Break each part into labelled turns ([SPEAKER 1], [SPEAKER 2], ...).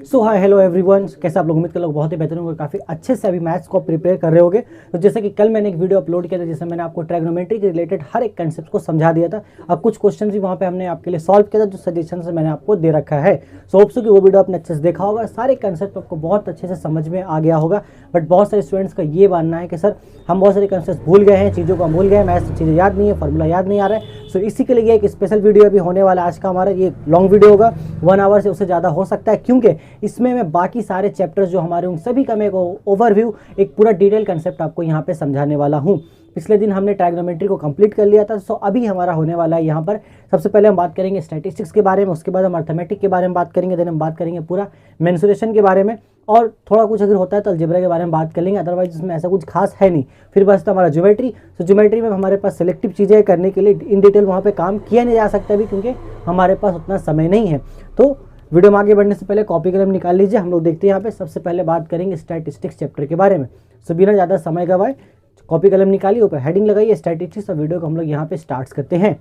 [SPEAKER 1] सो hi hello everyone, कैसे आप लोग? उम्मीद कर लोग बहुत ही बेहतर होंगे, काफ़ी अच्छे से अभी मैथ्स को प्रिपेयर कर रहे होंगे। तो जैसे कि कल मैंने एक वीडियो अपलोड किया था जिसमें मैंने आपको ट्रायगोनोमेट्री के रिलेटेड हर एक कंसेप्ट को समझा दिया था। अब कुछ क्वेश्चन भी वहाँ पे हमने आपके लिए सॉल्व किया था जो सजेशन से मैंने आपको दे रखा है। सो होप सो कि वो वीडियो आपने अच्छे से देखा होगा, सारे कंसेप्ट आपको बहुत अच्छे से समझ में आ गया होगा। बट बहुत सारे स्टूडेंट्स का ये मानना है कि सर हम बहुत सारे कंसेप्ट भूल गए हैं, चीज़ों को हम भूल गए हैं, मैथ्स चीज़ें याद नहीं है, फॉर्मूला याद नहीं आ रहा है। सो इसी के लिए एक स्पेशल वीडियो अभी होने वाला है। आज का हमारा ये लॉन्ग वीडियो होगा, 1 आवर से उससे ज़्यादा हो सकता है, क्योंकि इसमें मैं बाकी सारे चैप्टर्स जो हमारे उन सभी का मैं ओवरव्यू एक पूरा डिटेल कंसेप्ट आपको यहाँ पे समझाने वाला हूँ। पिछले दिन हमने ट्रायगोनोमेट्री को कंप्लीट कर लिया था। सो अभी हमारा होने वाला है यहाँ पर सबसे पहले हम बात करेंगे स्टैटिस्टिक्स के बारे में, उसके बाद हम अर्थमेटिक के बारे में बात करेंगे, देन हम बात करेंगे पूरा मेंसुरेशन के बारे में, और थोड़ा कुछ अगर होता है तो अलजेब्रा के बारे में बात कर लेंगे। अदरवाइज इसमें ऐसा कुछ खास है नहीं। फिर बस हमारा ज्योमेट्री। तो ज्योमेट्री में हमारे पास सिलेक्टिव चीज़ें करने के लिए इन डिटेल वहाँ पे काम किया नहीं जा सकता अभी, क्योंकि हमारे पास उतना समय नहीं है। तो वीडियो में आगे बढ़ने से पहले कॉपी कलम निकाल लीजिए। हम लोग देखते हैं यहाँ पे सबसे पहले बात करेंगे स्टैटिस्टिक्स चैप्टर के बारे में। सो बिना ज़्यादा समय गवाए कॉपी कलम निकालिए, ऊपर हेडिंग लगाइए स्टैटिस्टिक्स, और वीडियो को हम लोग यहाँ पे स्टार्ट करते हैं।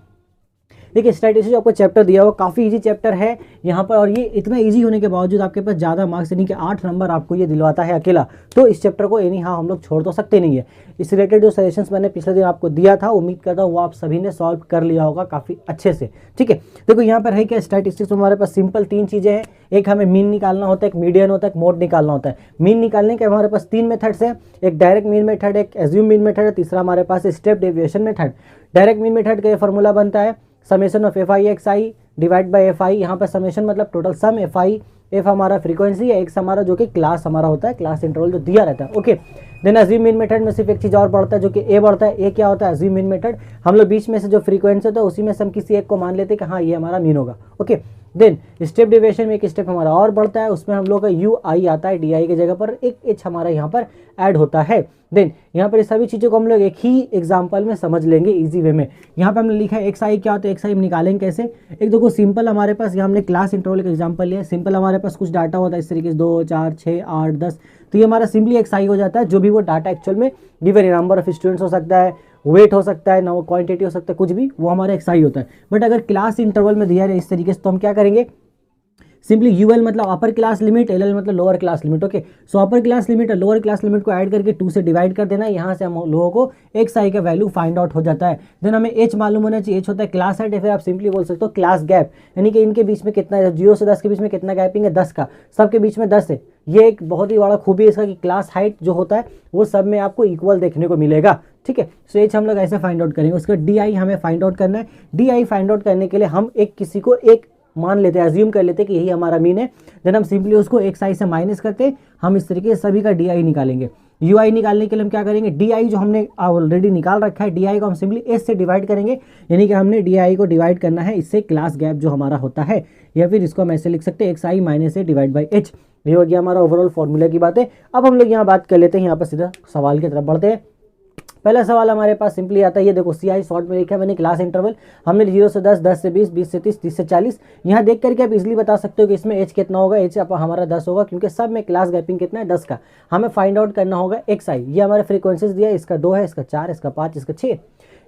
[SPEAKER 1] देखिए स्टैटिस्टिक्स आपको चैप्टर दिया हुआ काफ़ी इजी चैप्टर है यहाँ पर, और ये इतना इजी होने के बावजूद आपके पास ज़्यादा मार्क्स यानी कि 8 नंबर आपको ये दिलवाता है अकेला। तो इस चैप्टर को एनी हाँ हम लोग छोड़ तो सकते नहीं है। इस रिलेटेड जो सजेशंस मैंने पिछले दिन आपको दिया था, उम्मीद करता हूँ वो आप सभी ने सॉल्व कर लिया होगा काफ़ी अच्छे से। ठीक है, देखो यहाँ पर है क्या, स्टैटिस्टिक्स में हमारे पास सिंपल 3 चीज़ें हैं। एक हमें मीन निकालना होता है, एक मीडियन होता है, एक मोड निकालना होता है। मीन निकालने के हमारे पास 3 मेथड्स हैं, एक डायरेक्ट मीन मेथड, एक एज्यूम मीन मेथड है, तीसरा हमारे पास step deviation method. Direct mean method का ये फॉर्मूला बनता है summation of F i x i divide by f i. यहाँ पर समेशन मतलब total sum, f i f हमारा फ्रीक्वेंसी है, एक्स हमारा जो कि क्लास हमारा होता है, क्लास इंटरवल जो दिया रहता है। Okay, then assume mean method में सिर्फ एक चीज़ और बढ़ता है जो कि ए बढ़ता है। ए क्या होता है? Assume mean method. हम लोग बीच में से जो फ्रीक्वेंसी होता है उसी में से हम किसी एक को मान लेते हैं कि हाँ ये हमारा मीन होगा। ओके, देन स्टेप डेविएशन में एक स्टेप हमारा और बढ़ता है, उसमें हम लोग का यू आई आता है, डी आई की जगह पर एक एच हमारा यहाँ पर ऐड होता है। देन यहाँ पर इस सभी चीज़ों को हम लोग एक ही एग्जाम्पल में समझ लेंगे इजी वे में। यहाँ पे हमने लिखा है एक्स आई क्या होता है, एक्स आई हम निकालेंगे कैसे। एक देखो सिंपल हमारे पास यहाँ हमने क्लास इंटरवल का एग्जाम्पल लिया है। सिंपल हमारे पास कुछ डाटा होता है इस तरीके से 2 4 6 8 10, तो ये हमारा सिंपली एक्स आई हो जाता है। जो भी वो डाटा एक्चुअल में गिवन नंबर ऑफ स्टूडेंट्स हो सकता है, वेट हो सकता है, ना क्वांटिटी हो सकता है, कुछ भी, वो हमारा एक्स आई होता है। बट अगर क्लास इंटरवल में दिया है इस तरीके से तो हम क्या करेंगे, सिंपली यूएल मतलब अपर क्लास लिमिट, एल मतलब लोअर क्लास लिमिट। ओके, सो अपर क्लास लिमिट और लोअर क्लास लिमिट को ऐड करके 2 से डिवाइड कर देना है। यहाँ से हम लोगों को एक्स आई का वैल्यू फाइंड आउट हो जाता है। देन हमें एच मालूम होना चाहिए, एच होता है क्लास हाइट, या फिर आप सिंपली बोल सकते हो क्लास गैप, यानी कि इनके बीच में कितना है, 0 से 10 के बीच में कितना गैपिंग है, 10 का, सबके बीच में 10 है। ये एक बहुत ही बड़ा खूबी है इसका कि क्लास हाइट जो होता है वो सब में आपको इक्वल देखने को मिलेगा। ठीक है, सो एच हम लोग ऐसे फाइंड आउट करेंगे। उसका डी आई हमें फाइंड आउट करना है। डी आई फाइंड आउट करने के लिए हम किसी को एक मान लेते हैं, अज्यूम कर लेते हैं कि यही हमारा मीन है। देन हम सिंपली उसको एक्स आई से माइनस करते हैं। हम इस तरीके से सभी का डी आई निकालेंगे। यू आई निकालने के लिए हम क्या करेंगे, डी आई जो हमने ऑलरेडी निकाल रखा है, डी आई को हम सिंपली एस से डिवाइड करेंगे, यानी कि हमने डी आई को डिवाइड करना है इससे क्लास गैप जो हमारा होता है, या फिर इसको हम ऐसे लिख सकते हैं x I minus A divide by H. ये हो गया हमारा ओवरऑल फॉर्मूला की बात है। अब हम लोग यहाँ बात कर लेते हैं, यहाँ पर सीधा सवाल की तरफ बढ़ते हैं। पहला सवाल हमारे पास सिंपली आता है, ये देखो सी आई शॉर्ट में लिखा है मैंने क्लास इंटरवल, हमने 0 से 10, 10 से 20, 20 से 30, 30 से 40। यहाँ देख करके आप इजीली बता सकते हो कि इसमें एच कितना होगा। एच हमारा 10 होगा, क्योंकि सब में क्लास गैपिंग कितना है, 10 का। हमें फाइंड आउट करना होगा एक्स आई। ये हमारे फ्रीक्वेंसीज दिया है, इसका 2 है, इसका 4, इसका 5, इसका 6।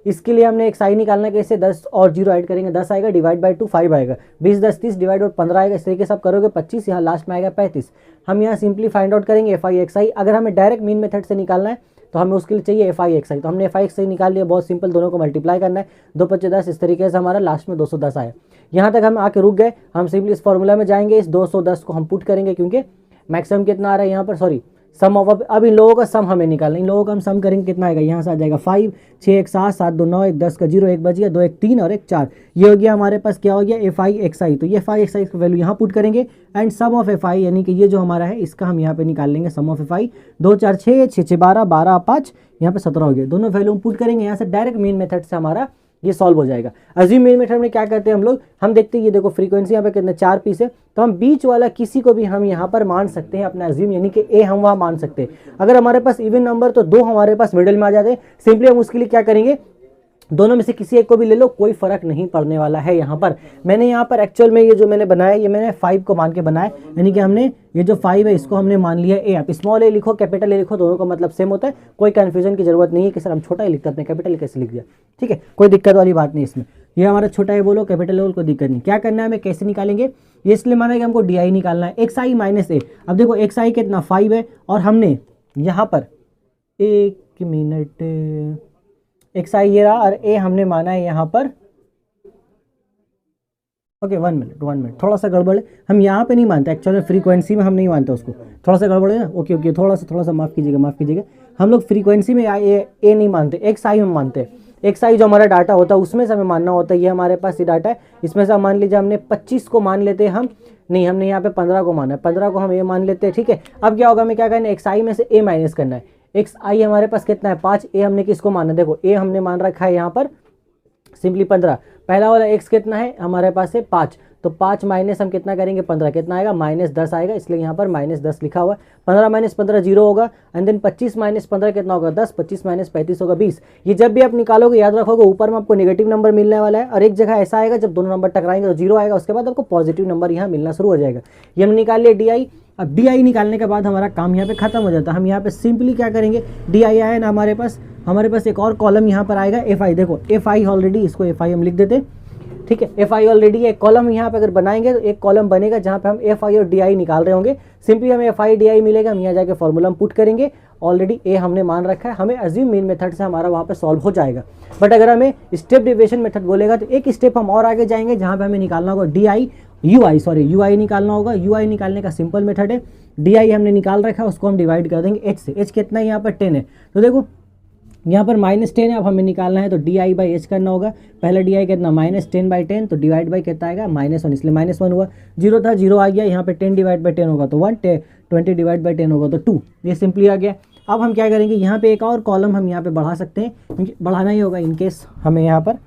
[SPEAKER 1] इसके लिए हमने एक्स आई निकालना कैसे, 10 और 0 ऐड करेंगे, 10 आएगा, डिवाइड बाई 2 5 आएगा, 20 10 30 डिवाइड बाई 15 आएगा। इस तरीके से आप करोगे 25, यहाँ लास्ट में आएगा 35। हम यहाँ सिंपली फाइंड आउट करेंगे एफ आई एक्स आई। अगर हमें डायरेक्ट मीन मेथड से निकालना है तो हमें उसके लिए चाहिए एफ आई एक्स आई। तो हमने एफ आई एक्स आई निकाल लिया, बहुत सिंपल, दोनों को मल्टीप्लाई करना है, 2 5 10, इस तरीके से हमारा लास्ट में 210 आया। यहाँ तक हम आके रुक गए। हम सिंपली इस फॉर्मूला में जाएंगे, इस 210 को हम पुट करेंगे, क्योंकि मैक्सिमम कितना आ रहा है यहाँ पर, सॉरी सम ऑफ, अब इन लोगों का सम हमें निकालना है। इन लोगों का हम सम करेंगे, कितना आएगा, यहाँ से आ जाएगा 5 6 1 7 7 2 9 1 10 का 0 1 बच गया, 2 1 3 और 1 4। ये हो गया हमारे पास क्या हो गया, एफ आई एक्स आई। तो ये एफ आई एक्स आई का वैल्यू यहाँ पुट करेंगे, and sum of F I यानी कि ये जो हमारा है इसका हम यहाँ पे निकाल लेंगे सम ऑफ एफ आई। 2 4 6 6 6 12 12 5, यहाँ पे 17 हो गया। दोनों वैल्यू हम पुट करेंगे, यहाँ से डायरेक्ट मीन मेथड से हमारा ये सॉल्व हो जाएगा। अज्यूम मीन मेथड में क्या करते हैं हम लोग, हम देखते हैं ये देखो फ्रीक्वेंसी यहाँ पे कितने 4 पीस है, तो हम बीच वाला किसी को भी हम यहाँ पर मान सकते हैं अपना अज्यूम, यानी कि ए हम वहाँ मान सकते हैं। अगर हमारे पास इवन नंबर तो 2 हमारे पास मिडिल में आ जाते हैं। सिंपली हम उसके लिए क्या करेंगे, दोनों में से किसी एक को भी ले लो, कोई फर्क नहीं पड़ने वाला है। यहाँ पर मैंने यहाँ पर एक्चुअल में ये जो मैंने बनाया, ये मैंने 5 को मान के बनाया, यानी कि हमने ये जो 5 है इसको हमने मान लिया ए। आप स्मॉल ए लिखो, कैपिटल ए लिखो, दोनों का मतलब सेम होता है, कोई कन्फ्यूजन की जरूरत नहीं है कि सर हम छोटा ही लिखते अपने कैपिटल कैसे लिख दिया। ठीक है, कोई दिक्कत वाली बात नहीं इसमें। ये हमारा छोटा है बोलो, कैपिटल है, कोई दिक्कत नहीं। क्या करना है हमें, कैसे निकालेंगे, ये इसलिए माना कि हमको डी निकालना है, एक्स आई माइनस ए। अब देखो एक्स आई कितना 5 है, और हमने यहाँ पर 1 मिनट, एक्स आई ये रहा और ए हमने माना है यहाँ पर, ओके 1 मिनट, थोड़ा सा गड़बड़ है, हम यहाँ पे नहीं मानते एक्चुअली, फ्रीक्वेंसी में हम नहीं मानते उसको, थोड़ा सा गड़बड़ है ना। ओके थोड़ा सा माफ़ कीजिएगा। हम लोग फ्रीक्वेंसी में ए नहीं मानते, एक्स आई में मानते हैं। एक्स आई जो हमारा डाटा होता है उसमें से हमें मानना होता है, ये हमारे पास ये डाटा है, इसमें से मान लीजिए हमने 25 को मान लेते हैं हम, नहीं हमने यहाँ पे 15 को माना है, 15 को हम ए मान लेते हैं, ठीक है। अब क्या होगा, हमें क्या करना है, एक्स आई में से ए माइनस करना है। एक्स आई हमारे पास कितना है 5, ए हमने किसको माना, देखो ए हमने मान रखा है यहाँ पर सिंपली 15, पहला वाला एक्स कितना है हमारे पास है 5, तो 5 माइनस हम कितना करेंगे 15, कितना आएगा -10 आएगा, इसलिए यहाँ पर -10 लिखा हुआ है। 15 माइनस 15 0 होगा, एंड देन 25 माइनस 15 कितना होगा 10, 25 माइनस 35 होगा 20। ये जब भी आप निकालोगे याद रखोगे ऊपर में आपको नेगेटिव नंबर मिलने वाला है, और एक जगह ऐसा आएगा जब दोनों नंबर टकराएंगे तो 0 आएगा, उसके बाद आपको पॉजिटिव नंबर यहाँ मिलना शुरू हो जाएगा। ये हम निकाल लिए डी आई। अब डी आई निकालने के बाद हमारा काम यहाँ पे खत्म हो जाता है। हम यहाँ पे सिंपली क्या करेंगे, डी आई आया ना हमारे पास एक और कॉलम यहाँ पर आएगा एफ आई, देखो एफ आई ऑलरेडी, इसको एफ आई हम लिख देते, ठीक है। एफ आई ऑलरेडी एक कॉलम यहाँ पे अगर बनाएंगे तो एक कॉलम बनेगा जहाँ पे हम एफ आई और डी आई निकाल रहे होंगे। सिंपली हमें एफ आई डी आई मिलेगा, हम यहाँ जाके फॉर्मूला हम पुट करेंगे, ऑलरेडी ए हमने मान रखा है, हमें अज्यूम मीन मेथड से हमारा वहाँ पे सॉल्व हो जाएगा। बट अगर हमें स्टेप डिविजन मेथड बोलेगा तो एक स्टेप हम और आगे जाएंगे, जहाँ पे हमें निकालना होगा डी आई यू आई निकालना होगा। यू आई निकालने का सिंपल मेथड है, डी आई हमने निकाल रखा है, उसको हम डिवाइड कर देंगे एच से। एच कितना है यहाँ पर 10 है, तो देखो यहाँ पर -10 है, अब हमें निकालना है तो डी आई बाई एच करना होगा। पहला डी आई कितना -10/10, तो डिवाइड बाई कितना आएगा -1, इसलिए -1 हुआ, 0 था 0 आ गया, यहाँ पे 10 डिवाइड बाई 10 होगा तो 1, 20 डिवाइड बाई 10 होगा तो 2, ये सिंपली आ गया। अब हम क्या करेंगे, यहाँ पे एक और कॉलम हम यहाँ पे बढ़ा सकते हैं, क्योंकि बढ़ाना ही होगा इनकेस हमें यहाँ पर,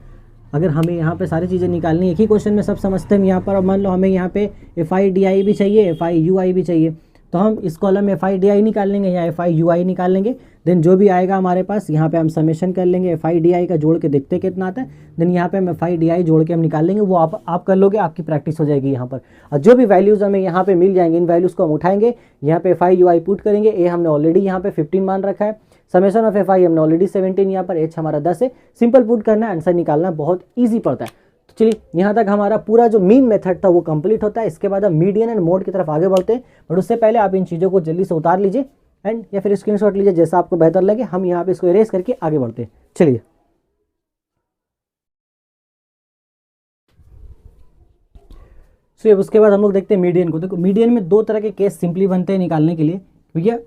[SPEAKER 1] अगर हमें यहाँ पे सारी चीज़ें निकालनी एक ही क्वेश्चन में सब समझते हैं यहाँ पर। अब मान लो हमें यहाँ पे एफ आई डी आई भी चाहिए, एफ आई यू आई भी चाहिए, तो हम इस कॉलम में एफ आई डी आई निकाल लेंगे या एफ आई यू आई निकाल लेंगे। देन जो भी आएगा हमारे पास यहाँ पे हम समेशन कर लेंगे, एफ आई डी आई का जोड़ के देखते कितना आता है, देन यहाँ पे हम एफ आई डी आई जोड़ के हम निकाल लेंगे, वो आप कर लोगे, आपकी प्रैक्टिस हो जाएगी यहाँ पर। और जो भी वैल्यूज़ हमें यहाँ पे मिल जाएंगे, इन वैल्यूज़ को हम उठाएंगे, यहाँ पे F I you I put करेंगे, ए हमने ऑलरेडी यहाँ पे 15 मान रखा है, समेशन ऑफ एफ आई हमने ऑलरेडी 17, यहाँ पर एच हमारा 10 है, सिंपल पुट करना है, आंसर निकालना बहुत ईजी पड़ता है। तो चलिए यहाँ तक हमारा पूरा जो मीन मेथड था वो कंप्लीट होता है। इसके बाद हम मीडियन एंड मोड की तरफ आगे बढ़ते हैं, बट उससे पहले आप इन चीज़ों को जल्दी से उतार लीजिए एंड या फिर स्क्रीनशॉट लीजिए, जैसा आपको बेहतर लगे। हम यहाँ पे इसको इरेज करके आगे बढ़ते हैं, चलिए। सो उसके बाद हम लोग देखते हैं मीडियन को। देखो मीडियन में 2 तरह के केस सिंपली बनते हैं निकालने के लिए। भैया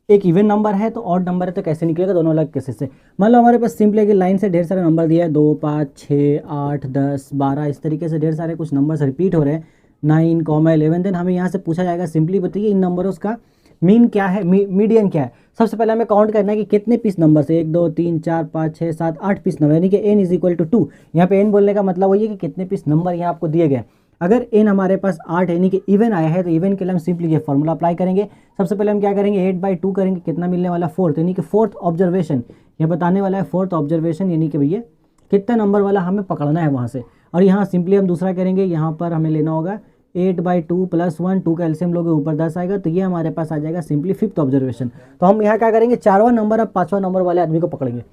[SPEAKER 1] एक इवन नंबर है तो ऑड नंबर है तो कैसे निकलेगा, दोनों अलग केसेस से। मान लो हमारे पास सिंपली एक लाइन से ढेर सारे नंबर दिया है, 2, 5, 6, 8, 10, 12, इस तरीके से ढेर सारे कुछ नंबर्स रिपीट हो रहे हैं, 9, 11। देन हमें यहाँ से पूछा जाएगा सिंपली बताइए इन नंबरों का मीन क्या है, मीडियन क्या है। सबसे पहले हमें काउंट करना है कि कितने पीस नंबर से, 1, 2, 3, 4, 5, 6, 7, 8 पीस नंबर, यानी कि n = 2। यहाँ पे n बोलने का मतलब वही है कि कितने पीस नंबर यहाँ आपको दिए गए। अगर n हमारे पास 8 यानी कि इवन आया है तो इवन के लिए हम सिंपली ये फॉर्मूला अप्लाई करेंगे। सबसे पहले हम क्या करेंगे, 8/2 करेंगे, कितना मिलने वाला 4, यानी कि 4th ऑब्जर्वेशन ये बताने वाला है, 4th ऑब्जर्वेशन, यानी कि भैया कितना नंबर वाला हमें पकड़ना है वहाँ से। और यहाँ सिंपली हम दूसरा करेंगे, यहाँ पर हमें लेना होगा 8/2 + 1, 2 का एलसीएम लोगे ऊपर 10 आएगा, तो ये हमारे पास आ जाएगा सिंपली 5th ऑब्जर्वेशन। तो हम यहाँ क्या करेंगे, 4वां नंबर अब 5वां नंबर वाले आदमी को पकड़ेंगे।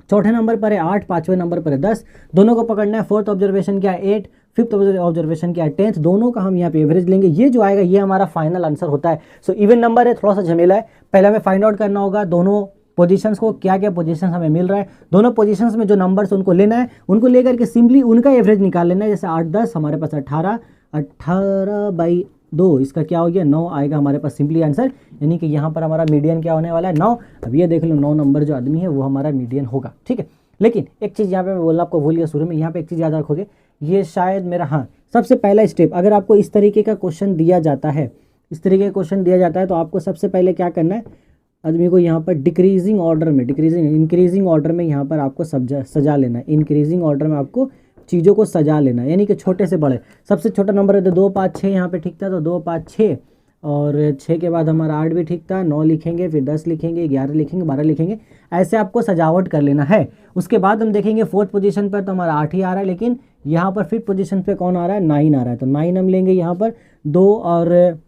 [SPEAKER 1] चौथे नंबर पर है 8, 5वें नंबर पर है 10, दोनों को पकड़ना है। 4th ऑब्जर्वेशन क्या है 8, 5th ऑब्जर्वेशन क्या है 10th, दोनों का हम यहाँ पे एवरेज लेंगे। ये जो आएगा ये हमारा फाइनल आंसर होता है। सो इवन नंबर है, थोड़ा सा झमेला है, पहले हमें फाइंड आउट करना होगा दोनों पोजीशंस को, क्या क्या पोजीशंस हमें मिल रहा है, दोनों पोजीशंस में जो नंबर्स उनको लेना है, उनको लेकर के सिंपली उनका एवरेज निकाल लेना है। जैसे 8, 10 हमारे पास 18, 18/2 इसका क्या हो गया 9 आएगा हमारे पास सिंपली आंसर, यानी कि यहाँ पर हमारा मीडियन क्या होने वाला है 9। अब ये देख लो 9 नंबर जो आदमी है वो हमारा मीडियन होगा, ठीक है। लेकिन एक चीज़ यहाँ पे मैं बोलना आपको भूल गया शुरू में, यहाँ पे एक चीज़ याद रखोगे, ये शायद मेरा, हाँ सबसे पहला स्टेप, अगर आपको इस तरीके का क्वेश्चन दिया जाता है, इस तरीके का क्वेश्चन दिया जाता है तो आपको सबसे पहले क्या करना है, आदमी को यहाँ पर डिक्रीजिंग ऑर्डर में, इंक्रीजिंग ऑर्डर में यहाँ पर आपको सजा लेना है। इंक्रीजिंग ऑर्डर में आपको चीज़ों को सजा लेना है, यानी कि छोटे से बड़े। सबसे छोटा नंबर है तो 2, 5, 6 यहाँ पे ठीक था, तो 2, 5, 6 और 6 के बाद हमारा 8 भी ठीक था, 9 लिखेंगे, फिर 10 लिखेंगे, 11 लिखेंगे, 12 लिखेंगे, ऐसे आपको सजावट कर लेना है। उसके बाद हम देखेंगे 4th पोजीशन पर तो हमारा 8 ही आ रहा है, लेकिन यहाँ पर 5th पोजीशन पे कौन आ रहा है 9 आ रहा है, तो 9 हम लेंगे यहाँ पर 2 और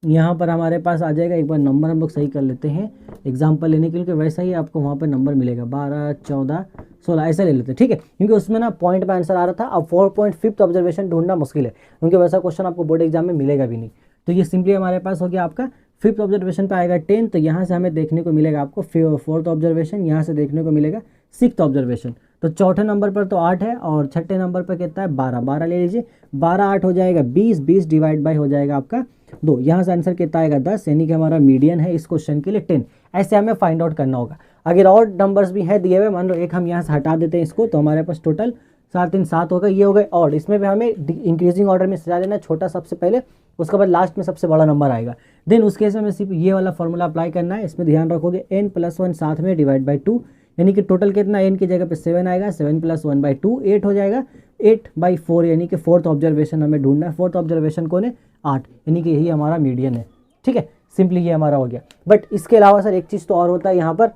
[SPEAKER 1] यहाँ पर हमारे पास आ जाएगा, एक बार नंबर हम लोग सही कर लेते हैं एग्जाम्पल लेने के लिए, क्योंकि वैसा ही आपको वहाँ पर नंबर मिलेगा 12, 14, 16 ऐसा ले लेते हैं, ठीक है, क्योंकि उसमें ना पॉइंट पे आंसर आ रहा था। अब 4.5 ऑब्जर्वेशन ढूंढना मुश्किल है, क्योंकि वैसा क्वेश्चन आपको बोर्ड एग्जाम में मिलेगा भी नहीं। तो ये सिंपली हमारे पास हो गया आपका 5th ऑब्जर्वेशन पे आएगा 10, तो यहाँ से हमें देखने को मिलेगा आपको 4th ऑब्जर्वेशन, यहाँ से देखने को मिलेगा 6th ऑब्जर्वेशन। तो चौथे नंबर पर तो 8 है और छठे नंबर पर कितना है 12, 12 ले लीजिए, 12 8 हो जाएगा 20, 20 डिवाइड बाई हो जाएगा आपका 2, यहाँ से आंसर कितना आएगा 10, यानी कि हमारा मीडियन है इस क्वेश्चन के लिए 10। ऐसे हमें फाइंड आउट करना होगा। अगर और नंबर्स भी है दिए हुए, मान लो एक हम यहाँ से हटा देते हैं इसको, तो हमारे पास टोटल 4 3 7 होगा, ये हो गए। और इसमें भी हमें इंक्रीजिंग ऑर्डर में सजा देना, छोटा सबसे पहले, उसके बाद लास्ट में सबसे बड़ा नंबर आएगा। देन उस केस में सिर्फ ये वाला फॉर्मूला अप्लाई करना है। इसमें ध्यान रखोगे n+1 साथ में डिवाइड बाई 2, यानी कि टोटल कितना n की जगह पे 7 आएगा, 7 + 1/2 8 हो जाएगा, 8/4, यानी कि 4th ऑब्जर्वेशन हमें ढूंढना है। 4th ऑब्जर्वेशन कौन है 8, यानी कि यही हमारा मीडियन है, ठीक है, सिंपली ये हमारा हो गया। बट इसके अलावा सर एक चीज़ तो और होता है यहाँ पर,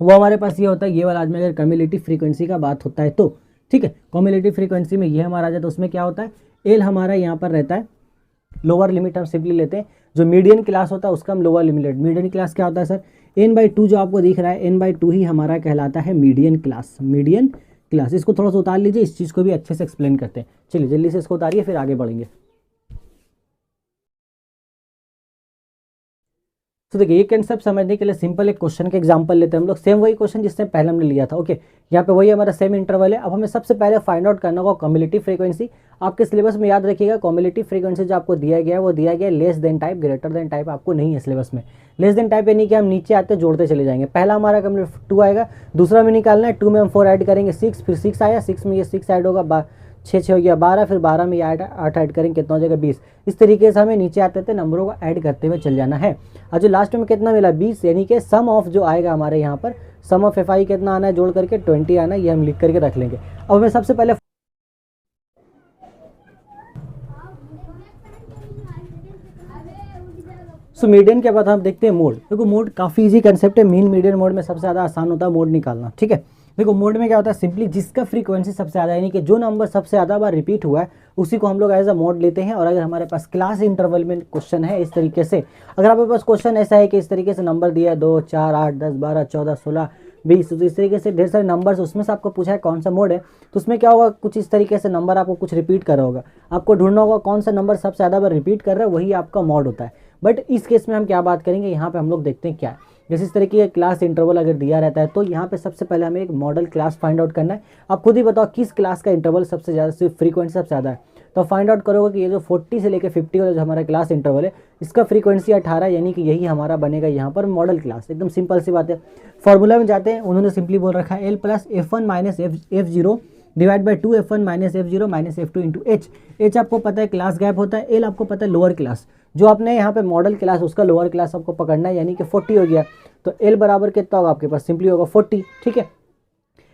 [SPEAKER 1] वो हमारे पास ये होता है, ये वाला आज में अगर कम्युलेटिव फ्रीक्वेंसी का बात होता है तो, ठीक है, कम्युलेटिव फ्रीक्वेंसी में ये हमारा आ जाए, तो उसमें क्या होता है एल हमारा यहाँ पर रहता है, लोअर लिमिट हम सिंपली लेते हैं, जो मीडियन क्लास होता है उसका हम लोअर लिमिट। मीडियन क्लास क्या होता है सर, n/2 जो आपको दिख रहा है n/2 ही हमारा कहलाता है मीडियन क्लास। मीडियन क्लास, इसको थोड़ा सा उतार लीजिए, इस चीज़ को भी अच्छे से एक्सप्लेन करते हैं। चलिए जल्दी से इसको उतारिए, फिर आगे बढ़ेंगे। तो देखिए ये कंसेप्ट समझने के लिए सिंपल एक क्वेश्चन का एग्जांपल लेते हैं हम लोग, सेम वही क्वेश्चन जिससे पहले हमने लिया था। ओके, यहाँ पे वही हमारा सेम इंटरवल है। अब हमें सबसे पहले फाइंड आउट करना होगा कम्युलेटिव फ्रीक्वेंसी। आपके सिलेबस में याद रखिएगा, कम्युलेटिव फ्रीक्वेंसी जो आपको दिया गया है वो दिया गया है less than type, greater than type आपको नहीं है सिलेबस में। लेस देन टाइप यानी कि हम नीचे आते जोड़ते चले जाएंगे। पहला हमारा कम्युलेटिव 2 आएगा, दूसरा में निकालना है, 2 में हम 4 ऐड करेंगे 6, फिर 6 आया, 6 में ये 6 ऐड होगा 6 हो गया 12, फिर 12 में 8 ऐड करेंगे, कितना हो जाएगा 20। इस तरीके से हमें नीचे आते थे नंबरों को ऐड करते हुए चल जाना है। और जो लास्ट में कितना मिला 20, यानी कि सम ऑफ जो आएगा हमारे यहाँ पर, सम ऑफ FI कितना आना है जोड़ करके 20 आना है, ये हम लिख करके रख लेंगे। अब हमें सबसे पहले मीडियन के बाद हम देखते हैं मोड। देखो मोड काफ़ी इजी कंसेप्ट है, मीन मीडियन मोड में सबसे ज़्यादा आसान होता है मोड निकालना, ठीक है। देखो मोड में क्या होता है, सिंपली जिसका फ्रीक्वेंसी सबसे ज़्यादा, यानी कि जो नंबर सबसे ज़्यादा बार रिपीट हुआ है उसी को हम लोग एज अ मोड लेते हैं। और अगर हमारे पास क्लास इंटरवल में क्वेश्चन है इस तरीके से, अगर आपके पास क्वेश्चन ऐसा है कि इस तरीके से नंबर दिया है 2 4 8 10 12 14 16 20, तो इस तरीके से ढेर सारे नंबर्स, उसमें से आपको पूछा है कौन सा मोड है, तो उसमें क्या होगा, कुछ इस तरीके से नंबर आपको कुछ रिपीट कर रहा होगा, आपको ढूंढना होगा कौन सा नंबर सबसे ज़्यादा बार रिपीट कर रहा है, वही आपका मोड होता है। बट इस केस में हम क्या बात करेंगे, यहाँ पे हम लोग देखते हैं क्या है। जैसे इस तरीके का क्लास इंटरवल अगर दिया रहता है तो यहाँ पे सबसे पहले हमें एक मॉडल क्लास फाइंड आउट करना है। आप खुद ही बताओ किस क्लास का इंटरवल सबसे ज़्यादा, फ्रीक्वेंसी सबसे ज़्यादा है, तो फाइंड आउट करोगे कि ये जो 40 से लेकर 50 वाला जो हमारा क्लास इंटरवल है इसका फ्रीक्वेंसी 18, यानी कि यही हमारा बनेगा यहाँ पर मॉडल क्लास। एकदम सिंपल सी बात है। फॉर्मूला में जाते हैं, उन्होंने सिंपली बोल रखा है L + F1 - F0 divide by 2 F1 - F0 - F2 into H आपको पता है क्लास गैप होता है, L आपको पता है लोअर क्लास, जो आपने यहाँ पे मॉडल क्लास उसका लोअर क्लास आपको पकड़ना है, यानी कि 40 हो गया। तो L बराबर कितना होगा आपके पास, सिंपली होगा 40, ठीक है।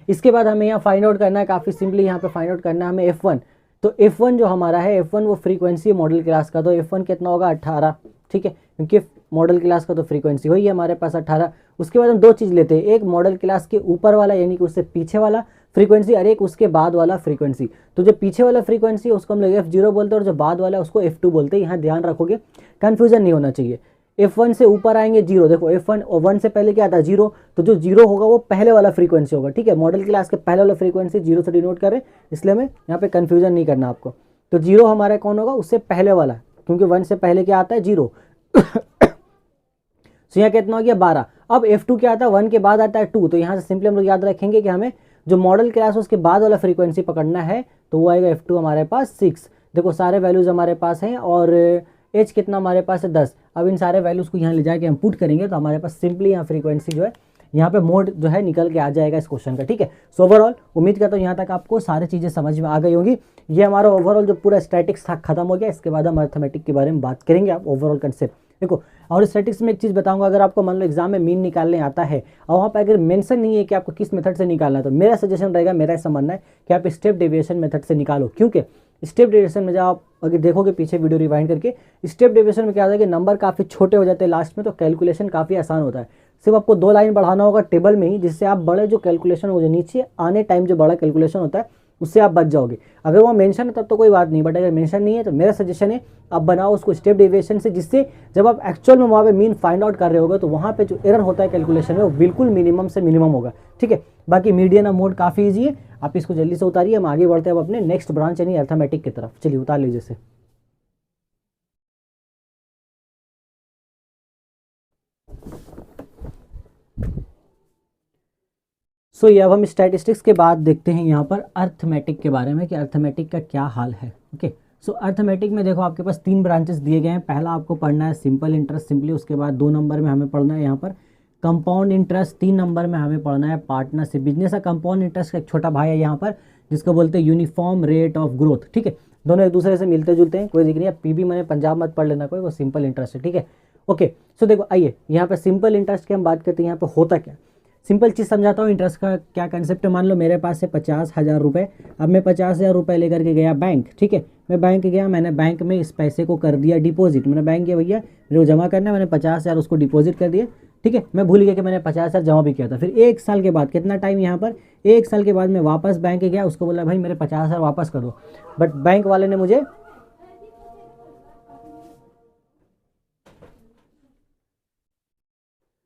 [SPEAKER 1] इसके बाद हमें यहाँ फाइंड आउट करना है, काफ़ी सिंपली यहाँ पे फाइंड आउट करना है हमें F1। तो F1 जो हमारा है, F1 वो फ्रीक्वेंसी है मॉडल क्लास का, तो F1 कितना होगा 18, ठीक है, क्योंकि मॉडल क्लास का तो फ्रीक्वेंसी वही है हमारे पास 18। उसके बाद हम दो चीज़ लेते हैं, एक मॉडल क्लास के ऊपर वाला यानी कि उससे पीछे वाला फ्रीक्वेंसी, और एक उसके बाद वाला फ्रीक्वेंसी। तो जो पीछे वाला फ्रीक्वेंसी है उसको हम लोग F0 बोलते हैं, और जो बाद वाला है उसको F2 बोलते हैं। यहाँ ध्यान रखोगे, कन्फ्यूजन नहीं होना चाहिए। F1 से ऊपर आएंगे 0, देखो F1 और 1 से पहले क्या आता है 0, तो जो 0 होगा वो पहले वाला फ्रीक्वेंसी होगा, ठीक है। मॉडल क्लास के पहले वाला फ्रीक्वेंसी 0 से डिनोट कर रहे हैं, इसलिए हमें यहाँ पे कन्फ्यूजन नहीं करना आपको। तो 0 हमारा कौन होगा, उससे पहले वाला, क्योंकि 1 से पहले क्या आता है 0। तो यहाँ कितना हो गया 12। अब F2 क्या आता है, 1 के बाद आता है 2, तो यहाँ से सिंपली हम लोग याद रखेंगे कि हमें जो मॉडल क्लास उसके बाद वाला फ्रीक्वेंसी पकड़ना है, तो वो आएगा F2 हमारे पास 6। देखो सारे वैल्यूज़ हमारे पास हैं, और H कितना हमारे पास है 10। अब इन सारे वैल्यूज़ को यहाँ ले जाके हम पुट करेंगे, तो हमारे पास सिंपली यहाँ फ्रीक्वेंसी जो है, यहाँ पे मोड जो है निकल के आ जाएगा इस क्वेश्चन का, ठीक है। सो ओवरऑल उम्मीद करता हूँ यहाँ तक आपको सारी चीज़ें समझ में आ गई होंगी। ये हमारा ओवरऑल जो पूरा स्टैटिक्स था खत्म हो गया। इसके बाद हम अर्थमेटिक के बारे में बात करेंगे, आप ओवरऑल कंसेप्ट देखो। और स्टैटिक्स में एक चीज़ बताऊंगा, अगर आपको मान लो एग्जाम में मीन निकालने आता है और वहाँ पर अगर मेंशन नहीं है कि आपको किस मेथड से निकालना है, तो मेरा सजेशन रहेगा, मेरा ऐसा मानना है कि आप स्टेप डेविएशन मेथड से निकालो। क्योंकि स्टेप डेविएशन में जब आप अगर देखोगे पीछे वीडियो रिवाइंड करके, स्टेप डेविएशन में क्या होता है कि नंबर काफ़ी छोटे हो जाते हैं लास्ट में, तो कैलकुलेशन काफ़ी आसान होता है। सिर्फ आपको 2 लाइन बढ़ाना होगा टेबल में ही, जिससे आप बड़े जो कैलकुलेशन हो, जो नीचे आने टाइम जो बड़ा कैलकुलेशन होता है उससे आप बच जाओगे। अगर वहाँ मेंशन है तब तो कोई बात नहीं, बट अगर मेंशन नहीं है तो मेरा सजेशन है आप बनाओ उसको स्टेप डेविएशन से, जिससे जब आप एक्चुअल में वहाँ पे मीन फाइंड आउट कर रहे होगे तो वहाँ पे जो एरर होता है कैलकुलेशन में वो बिल्कुल मिनिमम से मिनिमम होगा। ठीक है, बाकी मीडियन मोड काफ़ी ईजी है, आप इसको जल्दी से उतारिए। हम आगे बढ़ते हैं अब अपने नेक्स्ट ब्रांच यानी अर्थमेटिक की तरफ। चलिए उतार लीजिए इसे। सो ये अब हम स्टैटिस्टिक्स के बाद देखते हैं यहाँ पर अर्थमेटिक के बारे में कि अर्थमेटिक का क्या हाल है। ओके, सो अर्थमेटिक में देखो आपके पास 3 ब्रांचेस दिए गए हैं। पहला आपको पढ़ना है सिंपल इंटरेस्ट सिंपली, उसके बाद 2 नंबर में हमें पढ़ना है यहाँ पर कंपाउंड इंटरेस्ट, 3 नंबर में हमें पढ़ना है पार्टनरशिप बिजनेस। का कंपाउंड इंटरेस्ट का एक छोटा भाई है यहाँ पर जिसको बोलते हैं यूनिफॉर्म रेट ऑफ ग्रोथ। ठीक है, दोनों एक दूसरे से मिलते जुलते हैं, कोई दिक्कत नहीं है। पीबी मैंने पंजाब मत पढ़ लेना कोई, वो सिंपल इंटरेस्ट है। ठीक है, ओके, सो देखो आइए यहाँ पर सिंपल इंटरेस्ट की हम बात करते हैं। यहाँ पर होता क्या, सिंपल चीज़ समझाता हूँ इंटरेस्ट का क्या कंसेप्ट है। मान लो मेरे पास है 50,000 रुपये, अब मैं 50,000 रुपये लेकर के गया बैंक। ठीक है, मैं बैंक गया, मैंने बैंक में इस पैसे को कर दिया डिपॉजिट। मैंने बैंक किया भैया मेरे को जमा करना है, मैंने 50,000 उसको डिपॉजिट कर दिया। ठीक है, मैं भूल गया कि मैंने 50,000 जमा भी किया था। फिर 1 साल के बाद, कितना टाइम यहाँ पर, 1 साल के बाद मैं वापस बैंक गया, उसको बोला भाई मेरे 50,000 वापस कर दो। बट बैंक वाले ने मुझे